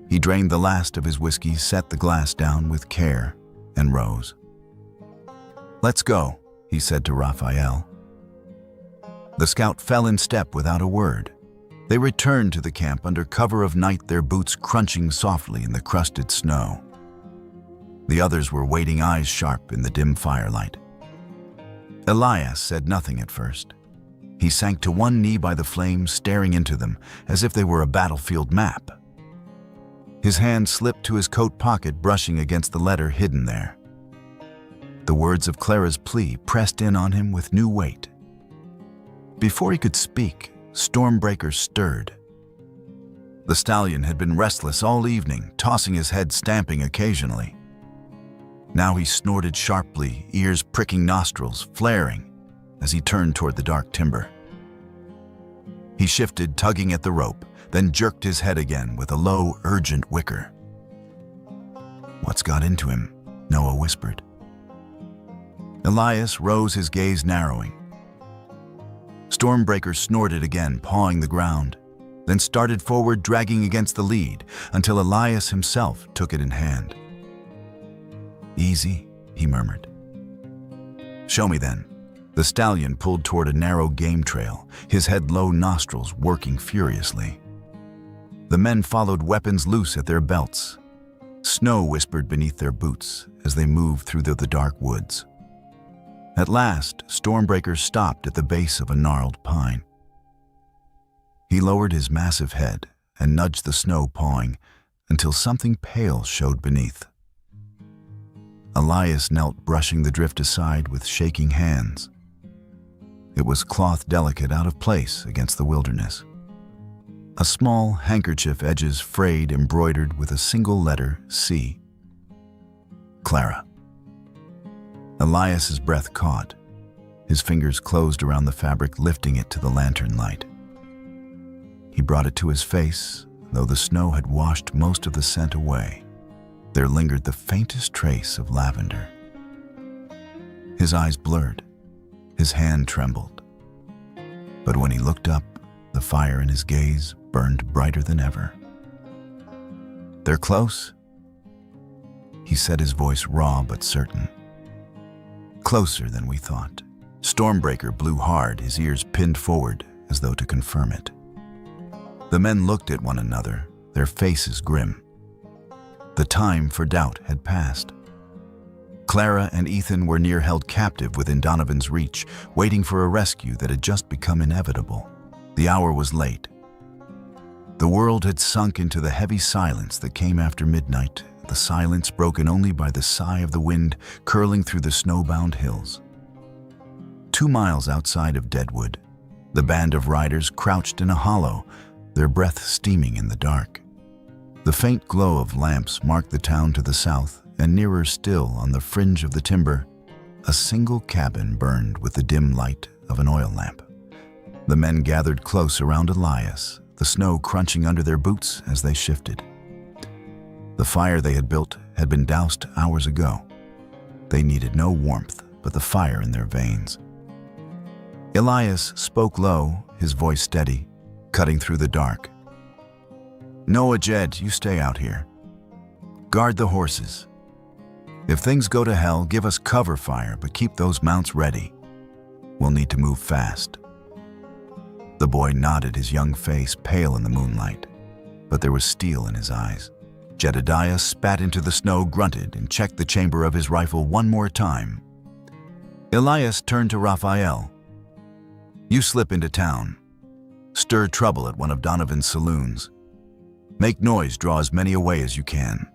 He drained the last of his whiskey, set the glass down with care, and rose. "Let's go," he said to Raphael. The scout fell in step without a word. They returned to the camp under cover of night, their boots crunching softly in the crusted snow. The others were waiting, eyes sharp in the dim firelight. Elias said nothing at first. He sank to one knee by the flames, staring into them as if they were a battlefield map. His hand slipped to his coat pocket, brushing against the letter hidden there. The words of Clara's plea pressed in on him with new weight. Before he could speak, Stormbreaker stirred. The stallion had been restless all evening, tossing his head, stamping occasionally. Now he snorted sharply, ears pricking, nostrils flaring, as he turned toward the dark timber. He shifted, tugging at the rope, then jerked his head again with a low, urgent whicker. "What's got into him?" Noah whispered. Elias rose, his gaze narrowing. Stormbreaker snorted again, pawing the ground, then started forward, dragging against the lead, until Elias himself took it in hand. "Easy," he murmured. "Show me then." The stallion pulled toward a narrow game trail, his head low, nostrils working furiously. The men followed, weapons loose at their belts. Snow whispered beneath their boots as they moved through the dark woods. At last, Stormbreaker stopped at the base of a gnarled pine. He lowered his massive head and nudged the snow, pawing, until something pale showed beneath. Elias knelt, brushing the drift aside with shaking hands. It was cloth, delicate, out of place against the wilderness. A small handkerchief, edges frayed, embroidered with a single letter, C. Clara. Elias's breath caught. His fingers closed around the fabric, lifting it to the lantern light. He brought it to his face, though the snow had washed most of the scent away. There lingered the faintest trace of lavender. His eyes blurred. His hand trembled. But when he looked up, the fire in his gaze burned brighter than ever. "They're close?" He said, his voice raw but certain. "Closer than we thought." Stormbreaker blew hard, his ears pinned forward as though to confirm it. The men looked at one another, their faces grim. The time for doubt had passed. Clara and Ethan were near, held captive within Donovan's reach, waiting for a rescue that had just become inevitable. The hour was late. The world had sunk into the heavy silence that came after midnight, the silence broken only by the sigh of the wind curling through the snowbound hills. 2 miles outside of Deadwood, the band of riders crouched in a hollow, their breath steaming in the dark. The faint glow of lamps marked the town to the south, and nearer still, on the fringe of the timber, a single cabin burned with the dim light of an oil lamp. The men gathered close around Elias, the snow crunching under their boots as they shifted. The fire they had built had been doused hours ago. They needed no warmth but the fire in their veins. Elias spoke low, his voice steady, cutting through the dark. "Noah, Jed, you stay out here. Guard the horses. If things go to hell, give us cover fire, but keep those mounts ready. We'll need to move fast." The boy nodded, his young face pale in the moonlight, but there was steel in his eyes. Jedediah spat into the snow, grunted, and checked the chamber of his rifle one more time. Elias turned to Raphael. "You slip into town. Stir trouble at one of Donovan's saloons. Make noise, draw as many away as you can.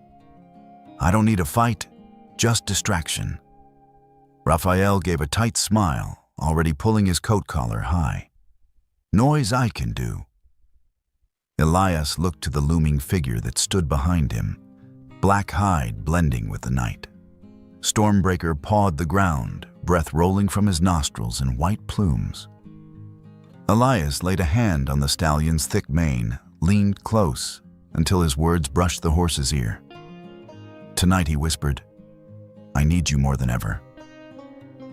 I don't need a fight, just distraction." Raphael gave a tight smile, already pulling his coat collar high. "Noise I can do." Elias looked to the looming figure that stood behind him, black hide blending with the night. Stormbreaker pawed the ground, breath rolling from his nostrils in white plumes. Elias laid a hand on the stallion's thick mane, leaned close until his words brushed the horse's ear. "Tonight," he whispered, "I need you more than ever."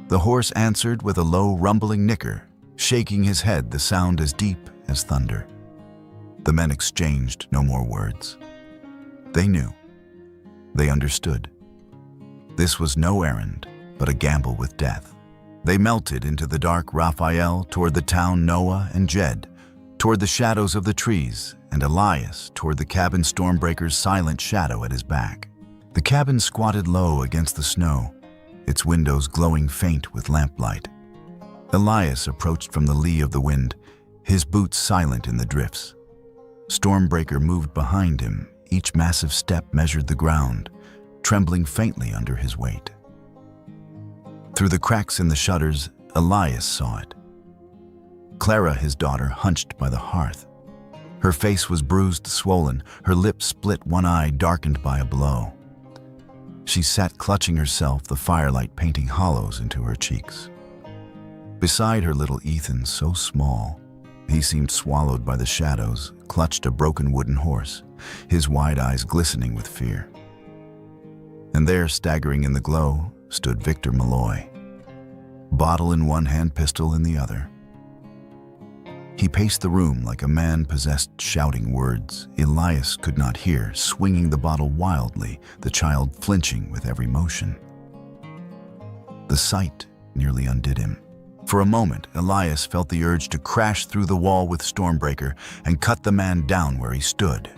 The horse answered with a low, rumbling nicker, shaking his head, the sound as deep as thunder. The men exchanged no more words. They knew. They understood. This was no errand, but a gamble with death. They melted into the dark Raphael toward the town Noah and Jed, toward the shadows of the trees, and Elias toward the cabin Stormbreaker's silent shadow at his back. The cabin squatted low against the snow, its windows glowing faint with lamplight. Elias approached from the lee of the wind, his boots silent in the drifts. Stormbreaker moved behind him, each massive step measured the ground, trembling faintly under his weight. Through the cracks in the shutters, Elias saw it. Clara, his daughter, hunched by the hearth. Her face was bruised, swollen, her lips split, one eye darkened by a blow. She sat clutching herself, the firelight painting hollows into her cheeks. Beside her, little Ethan, so small, he seemed swallowed by the shadows, clutched a broken wooden horse, his wide eyes glistening with fear. And there, staggering in the glow, stood Victor Malloy, bottle in one hand, pistol in the other. He paced the room like a man possessed, shouting words Elias could not hear, swinging the bottle wildly, the child flinching with every motion. The sight nearly undid him. For a moment, Elias felt the urge to crash through the wall with Stormbreaker and cut the man down where he stood.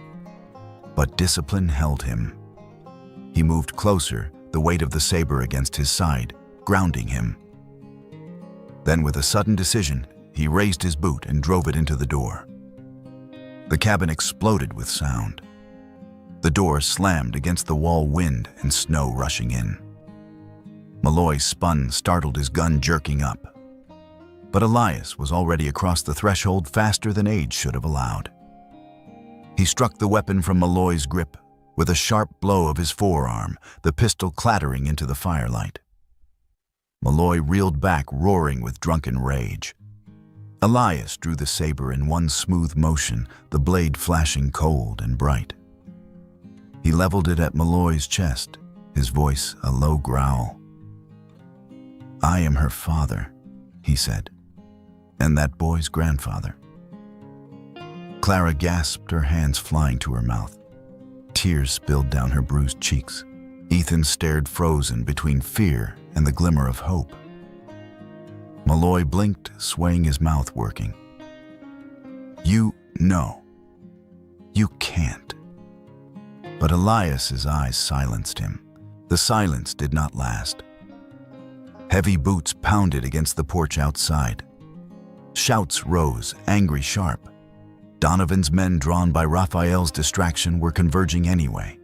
But discipline held him. He moved closer, the weight of the saber against his side, grounding him. Then, with a sudden decision, he raised his boot and drove it into the door. The cabin exploded with sound. The door slammed against the wall, wind and snow rushing in. Malloy spun, startled, his gun jerking up. But Elias was already across the threshold faster than age should have allowed. He struck the weapon from Malloy's grip with a sharp blow of his forearm, the pistol clattering into the firelight. Malloy reeled back, roaring with drunken rage. Elias drew the saber in one smooth motion, the blade flashing cold and bright. He leveled it at Malloy's chest, his voice a low growl. "I am her father," he said, "and that boy's grandfather." Clara gasped, her hands flying to her mouth. Tears spilled down her bruised cheeks. Ethan stared, frozen between fear and the glimmer of hope. Malloy blinked, swaying his mouth working. No. You can't." But Elias's eyes silenced him. The silence did not last. Heavy boots pounded against the porch outside. Shouts rose, angry, sharp. Donovan's men, drawn by Raphael's distraction, were converging anyway.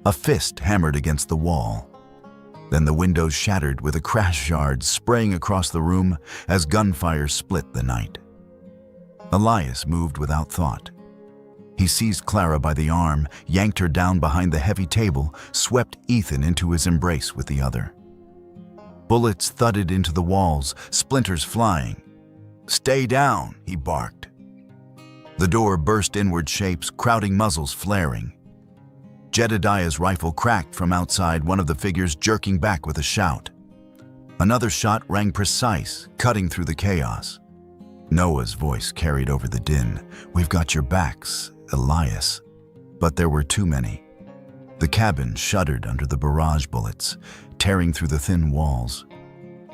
A fist hammered against the wall. Then the windows shattered with a crash, shards spraying across the room as gunfire split the night. Elias moved without thought. He seized Clara by the arm, yanked her down behind the heavy table, swept Ethan into his embrace with the other. Bullets thudded into the walls, splinters flying. "Stay down," he barked. The door burst inward, shapes, crowding muzzles flaring. Jedediah's rifle cracked from outside, one of the figures jerking back with a shout. Another shot rang precise, cutting through the chaos. Noah's voice carried over the din. "We've got your backs, Elias." But there were too many. The cabin shuddered under the barrage bullets, tearing through the thin walls.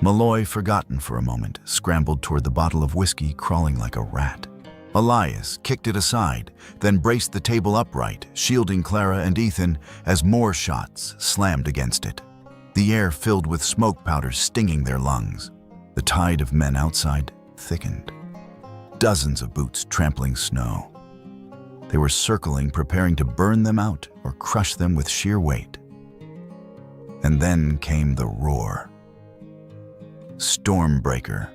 Malloy, forgotten for a moment, scrambled toward the bottle of whiskey, crawling like a rat. Elias kicked it aside, then braced the table upright, shielding Clara and Ethan as more shots slammed against it. The air filled with smoke powders stinging their lungs. The tide of men outside thickened. Dozens of boots trampling snow. They were circling, preparing to burn them out or crush them with sheer weight. And then came the roar. Stormbreaker.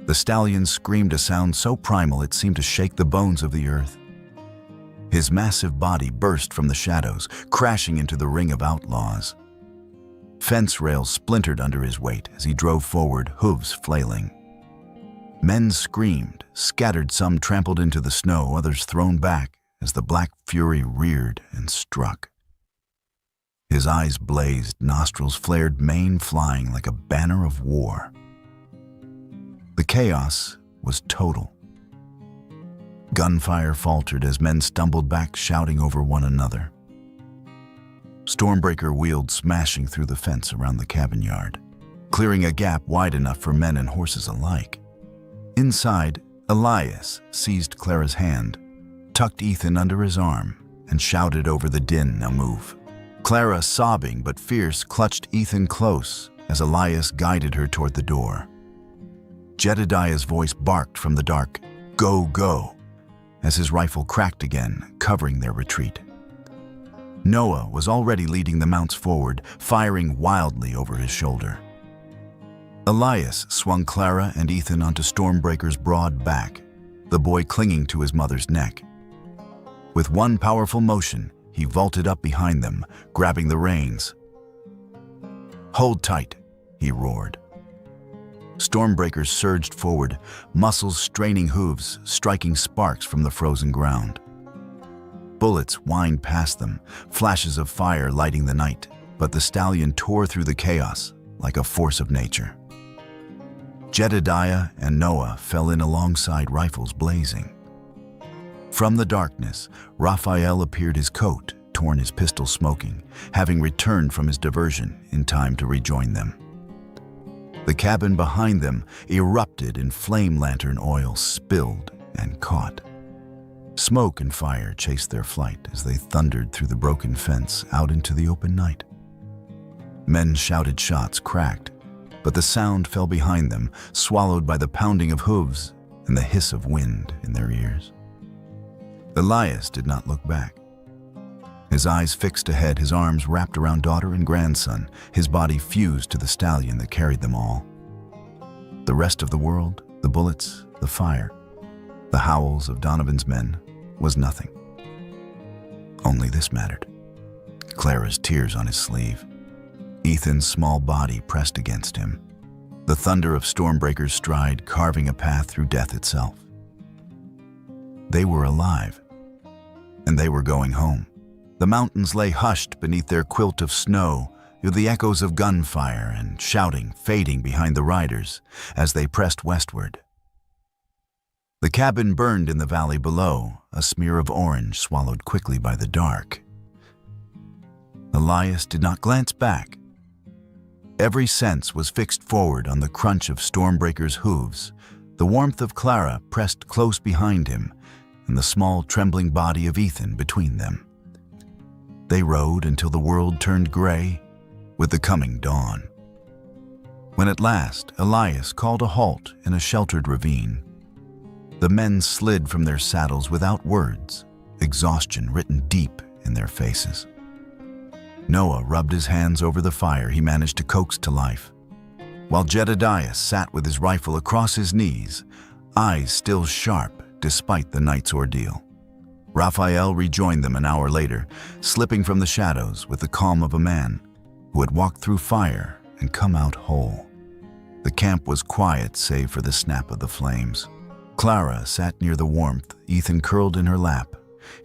The stallion screamed a sound so primal it seemed to shake the bones of the earth. His massive body burst from the shadows, crashing into the ring of outlaws. Fence rails splintered under his weight as he drove forward, hooves flailing. Men screamed, scattered, some trampled into the snow, others thrown back as the black fury reared and struck. His eyes blazed, nostrils flared, mane flying like a banner of war. The chaos was total. Gunfire faltered as men stumbled back, shouting over one another. Stormbreaker wheeled, smashing through the fence around the cabin yard. clearing a gap wide enough for men and horses alike. Inside, Elias seized Clara's hand, tucked Ethan under his arm, and shouted over the din, "Now move." Clara, sobbing but fierce, clutched Ethan close as Elias guided her toward the door. Jedediah's voice barked from the dark, "Go, go," as his rifle cracked again, covering their retreat. Noah was already leading the mounts forward, firing wildly over his shoulder. Elias swung Clara and Ethan onto Stormbreaker's broad back, the boy clinging to his mother's neck. With one powerful motion, he vaulted up behind them, grabbing the reins. "Hold tight," he roared. Stormbreakers surged forward, muscles straining hooves, striking sparks from the frozen ground. Bullets whined past them, flashes of fire lighting the night, but the stallion tore through the chaos like a force of nature. Jedediah and Noah fell in alongside, rifles blazing. From the darkness, Raphael appeared, his coat torn, his pistol smoking, having returned from his diversion in time to rejoin them. The cabin behind them erupted in flame lantern oil, spilled and caught. Smoke and fire chased their flight as they thundered through the broken fence out into the open night. Men shouted, shots cracked, but the sound fell behind them, swallowed by the pounding of hooves and the hiss of wind in their ears. Elias did not look back. His eyes fixed ahead, his arms wrapped around daughter and grandson, his body fused to the stallion that carried them all. The rest of the world, the bullets, the fire, the howls of Donovan's men, was nothing. Only this mattered. Clara's tears on his sleeve, Ethan's small body pressed against him, the thunder of Stormbreaker's stride carving a path through death itself. They were alive, and they were going home. The mountains lay hushed beneath their quilt of snow, with the echoes of gunfire and shouting fading behind the riders as they pressed westward. The cabin burned in the valley below, a smear of orange swallowed quickly by the dark. Elias did not glance back. Every sense was fixed forward on the crunch of Stormbreaker's hooves, the warmth of Clara pressed close behind him, and the small trembling body of Ethan between them. They rode until the world turned gray with the coming dawn. When at last Elias called a halt in a sheltered ravine, the men slid from their saddles without words, exhaustion written deep in their faces. Noah rubbed his hands over the fire he managed to coax to life, while Jedediah sat with his rifle across his knees, eyes still sharp despite the night's ordeal. Raphael rejoined them an hour later, slipping from the shadows with the calm of a man who had walked through fire and come out whole. The camp was quiet save for the snap of the flames. Clara sat near the warmth, Ethan curled in her lap,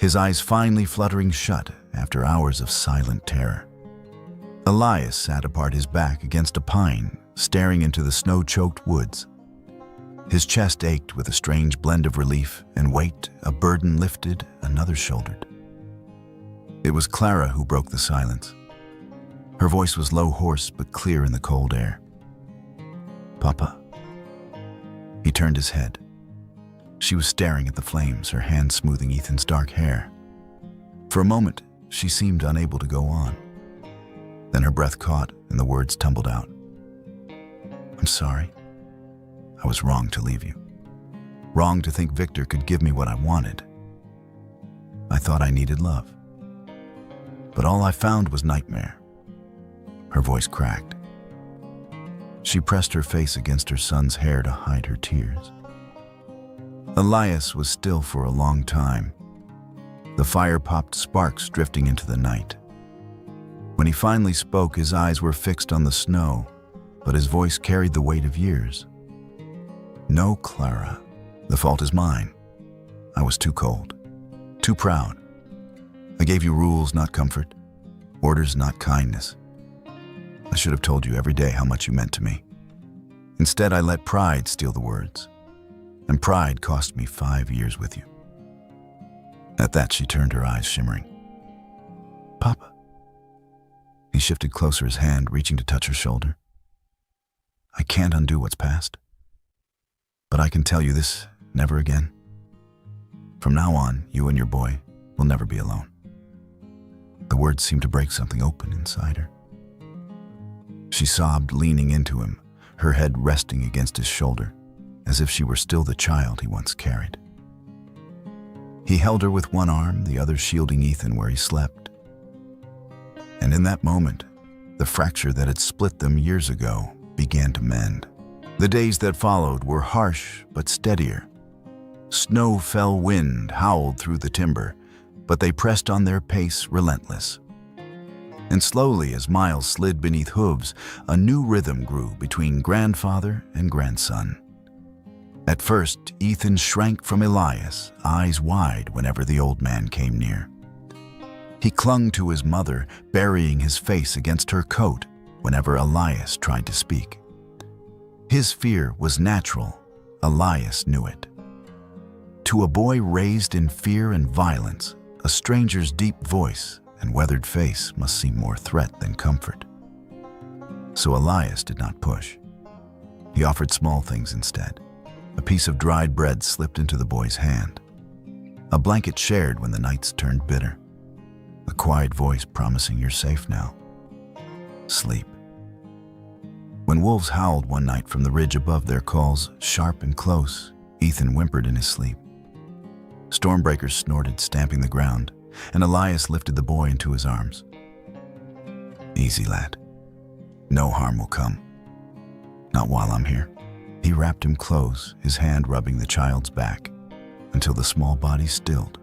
his eyes finally fluttering shut after hours of silent terror. Elias sat apart, his back against a pine, staring into the snow-choked woods. His chest ached with a strange blend of relief and weight, a burden lifted, another shouldered. It was Clara who broke the silence. Her voice was low, hoarse, but clear in the cold air. "Papa." He turned his head. She was staring at the flames, her hand smoothing Ethan's dark hair. For a moment, she seemed unable to go on. Then her breath caught and the words tumbled out. "I'm sorry. I was wrong to leave you. Wrong to think Victor could give me what I wanted. I thought I needed love. But all I found was nightmare." Her voice cracked. She pressed her face against her son's hair to hide her tears. Elias was still for a long time. The fire popped sparks drifting into the night. When he finally spoke, his eyes were fixed on the snow, but his voice carried the weight of years. "No, Clara, the fault is mine. I was too cold, too proud. I gave you rules, not comfort, orders, not kindness. I should have told you every day how much you meant to me. Instead, I let pride steal the words, and pride cost me 5 years with you." At that, she turned, her eyes shimmering. "Papa." He shifted closer, his hand reaching to touch her shoulder. I can't undo what's past. But I can tell you this, never again. From now on, you and your boy will never be alone." The words seemed to break something open inside her. She sobbed, leaning into him, her head resting against his shoulder, as if she were still the child he once carried. He held her with one arm, the other shielding Ethan where he slept. And in that moment, the fracture that had split them years ago began to mend. The days that followed were harsh but steadier. Snow-fell wind howled through the timber, but they pressed on their pace relentless. And slowly, as miles slid beneath hooves, a new rhythm grew between grandfather and grandson. At first, Ethan shrank from Elias, eyes wide whenever the old man came near. He clung to his mother, burying his face against her coat whenever Elias tried to speak. His fear was natural. Elias knew it. To a boy raised in fear and violence, a stranger's deep voice and weathered face must seem more threat than comfort. So Elias did not push. He offered small things instead. A piece of dried bread slipped into the boy's hand. A blanket shared when the nights turned bitter. A quiet voice promising you're safe now. Sleep. When wolves howled one night from the ridge above, their calls sharp and close, Ethan whimpered in his sleep. Stormbreakers snorted, stamping the ground, and Elias lifted the boy into his arms. "Easy, lad. No harm will come. Not while I'm here." He wrapped him close, his hand rubbing the child's back, until the small body stilled.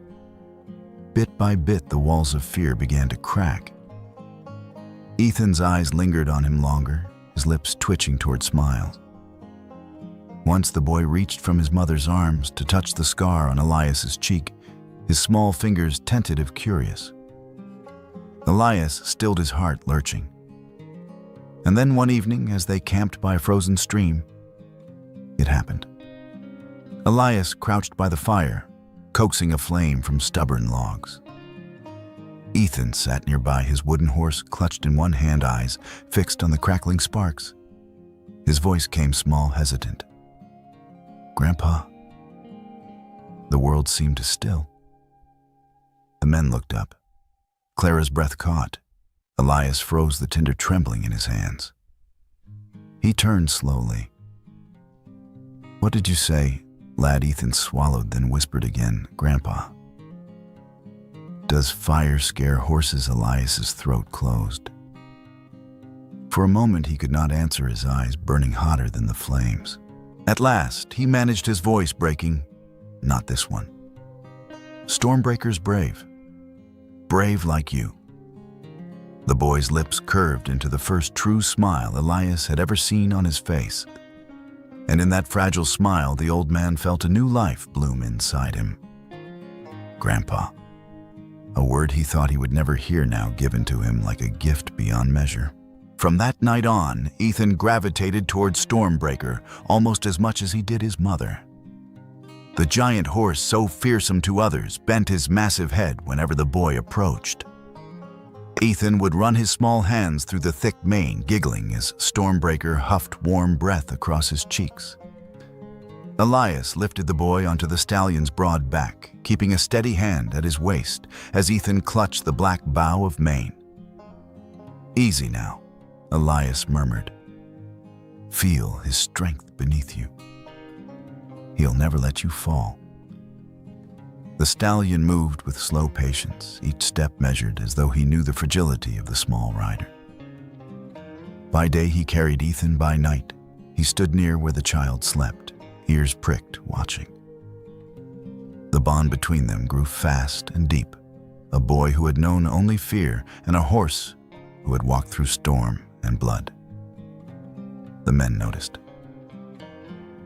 Bit by bit, the walls of fear began to crack. Ethan's eyes lingered on him longer, his lips twitching toward smiles. Once the boy reached from his mother's arms to touch the scar on Elias's cheek, his small fingers tentative, curious. Elias stilled his heart lurching. And then one evening, as they camped by a frozen stream, it happened. Elias crouched by the fire, coaxing a flame from stubborn logs. Ethan sat nearby, his wooden horse clutched in one hand, eyes fixed on the crackling sparks. His voice came small, hesitant. "Grandpa?" The world seemed to still. The men looked up. Clara's breath caught. Elias froze, the tinder trembling in his hands. He turned slowly. "What did you say?" Lad Ethan swallowed, then whispered again, "Grandpa." "Does fire scare horses?" Elias's throat closed. For a moment he could not answer, his eyes burning hotter than the flames. At last he managed, his voice breaking, "Not this one. Stormbreaker's brave. Brave like you." The boy's lips curved into the first true smile Elias had ever seen on his face. And in that fragile smile, the old man felt a new life bloom inside him. Grandpa. A word he thought he would never hear now, given to him like a gift beyond measure. From that night on, Ethan gravitated toward Stormbreaker almost as much as he did his mother. The giant horse, so fearsome to others, bent his massive head whenever the boy approached. Ethan would run his small hands through the thick mane, giggling as Stormbreaker huffed warm breath across his cheeks. Elias lifted the boy onto the stallion's broad back, keeping a steady hand at his waist as Ethan clutched the black bow of mane. "Easy now," Elias murmured. "Feel his strength beneath you. He'll never let you fall." The stallion moved with slow patience, each step measured as though he knew the fragility of the small rider. By day he carried Ethan, by night he stood near where the child slept, ears pricked, watching. The bond between them grew fast and deep, a boy who had known only fear and a horse who had walked through storm and blood. The men noticed.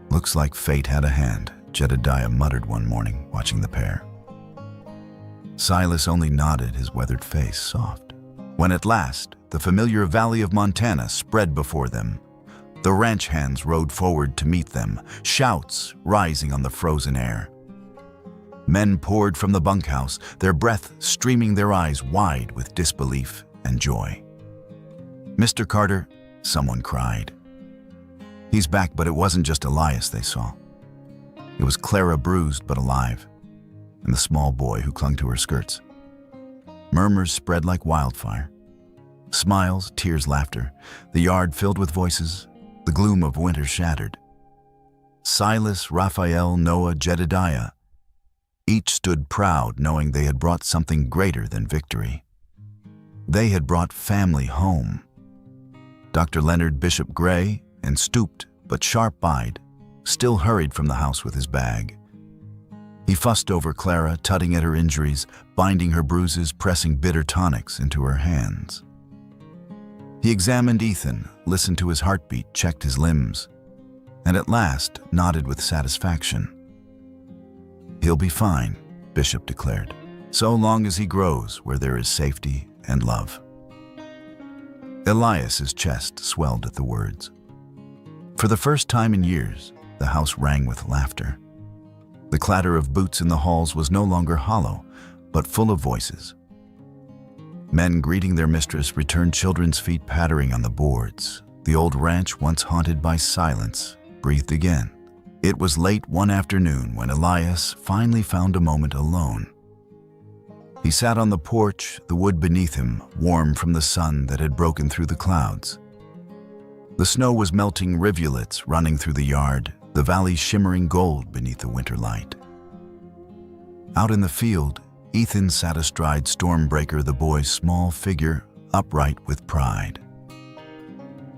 "Looks like fate had a hand," Jedediah muttered one morning, watching the pair. Silas only nodded, his weathered face soft. When at last, the familiar valley of Montana spread before them, the ranch hands rode forward to meet them, shouts rising on the frozen air. Men poured from the bunkhouse, their breath streaming, their eyes wide with disbelief and joy. "Mr. Carter," someone cried. He's back, but it wasn't just Elias they saw. It was Clara, bruised but alive, and the small boy who clung to her skirts. Murmurs spread like wildfire. Smiles, tears, laughter. The yard filled with voices, the gloom of winter shattered. Silas, Raphael, Noah, Jedediah, each stood proud, knowing they had brought something greater than victory. They had brought family home. Dr. Leonard Bishop Gray, and stooped but sharp-eyed, still hurried from the house with his bag. He fussed over Clara, tugging at her injuries, binding her bruises, pressing bitter tonics into her hands. He examined Ethan, listened to his heartbeat, checked his limbs, and at last nodded with satisfaction. "He'll be fine," Bishop declared, "so long as he grows where there is safety and love." Elias's chest swelled at the words. For the first time in years, the house rang with laughter. The clatter of boots in the halls was no longer hollow, but full of voices. Men greeting their mistress returned, children's feet pattering on the boards. The old ranch, once haunted by silence, breathed again. It was late one afternoon when Elias finally found a moment alone. He sat on the porch, the wood beneath him, warm from the sun that had broken through the clouds. The snow was melting, rivulets running through the yard, the valley shimmering gold beneath the winter light. Out in the field, Ethan sat astride Stormbreaker, the boy's small figure, upright with pride.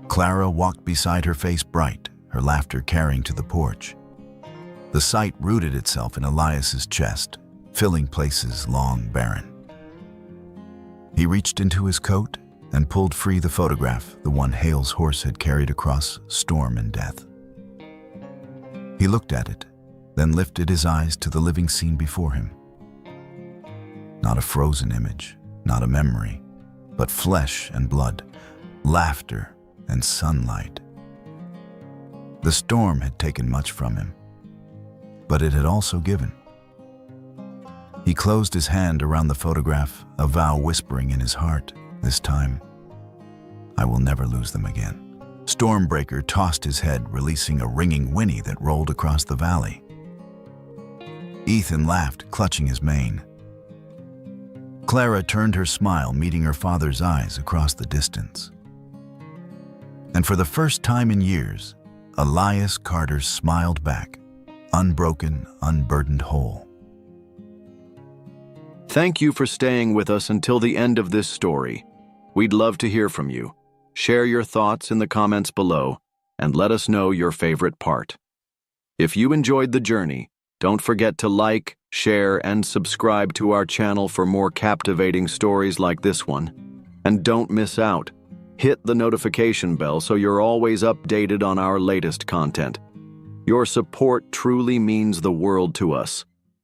Clara walked beside her, face bright, her laughter carrying to the porch. The sight rooted itself in Elias's chest, filling places long barren. He reached into his coat and pulled free the photograph, the one Hale's horse had carried across storm and death. He looked at it, then lifted his eyes to the living scene before him. Not a frozen image, not a memory, but flesh and blood, laughter and sunlight. The storm had taken much from him, but it had also given. He closed his hand around the photograph, a vow whispering in his heart, "This time, I will never lose them again." Stormbreaker tossed his head, releasing a ringing whinny that rolled across the valley. Ethan laughed, clutching his mane. Clara turned her smile, meeting her father's eyes across the distance. And for the first time in years, Elias Carter smiled back, unbroken, unburdened, whole. Thank you for staying with us until the end of this story. We'd love to hear from you. Share your thoughts in the comments below and let us know your favorite part. If you enjoyed the journey, don't forget to like, share, and subscribe to our channel for more captivating stories like this one. And don't miss out. Hit the notification bell so you're always updated on our latest content. Your support truly means the world to us.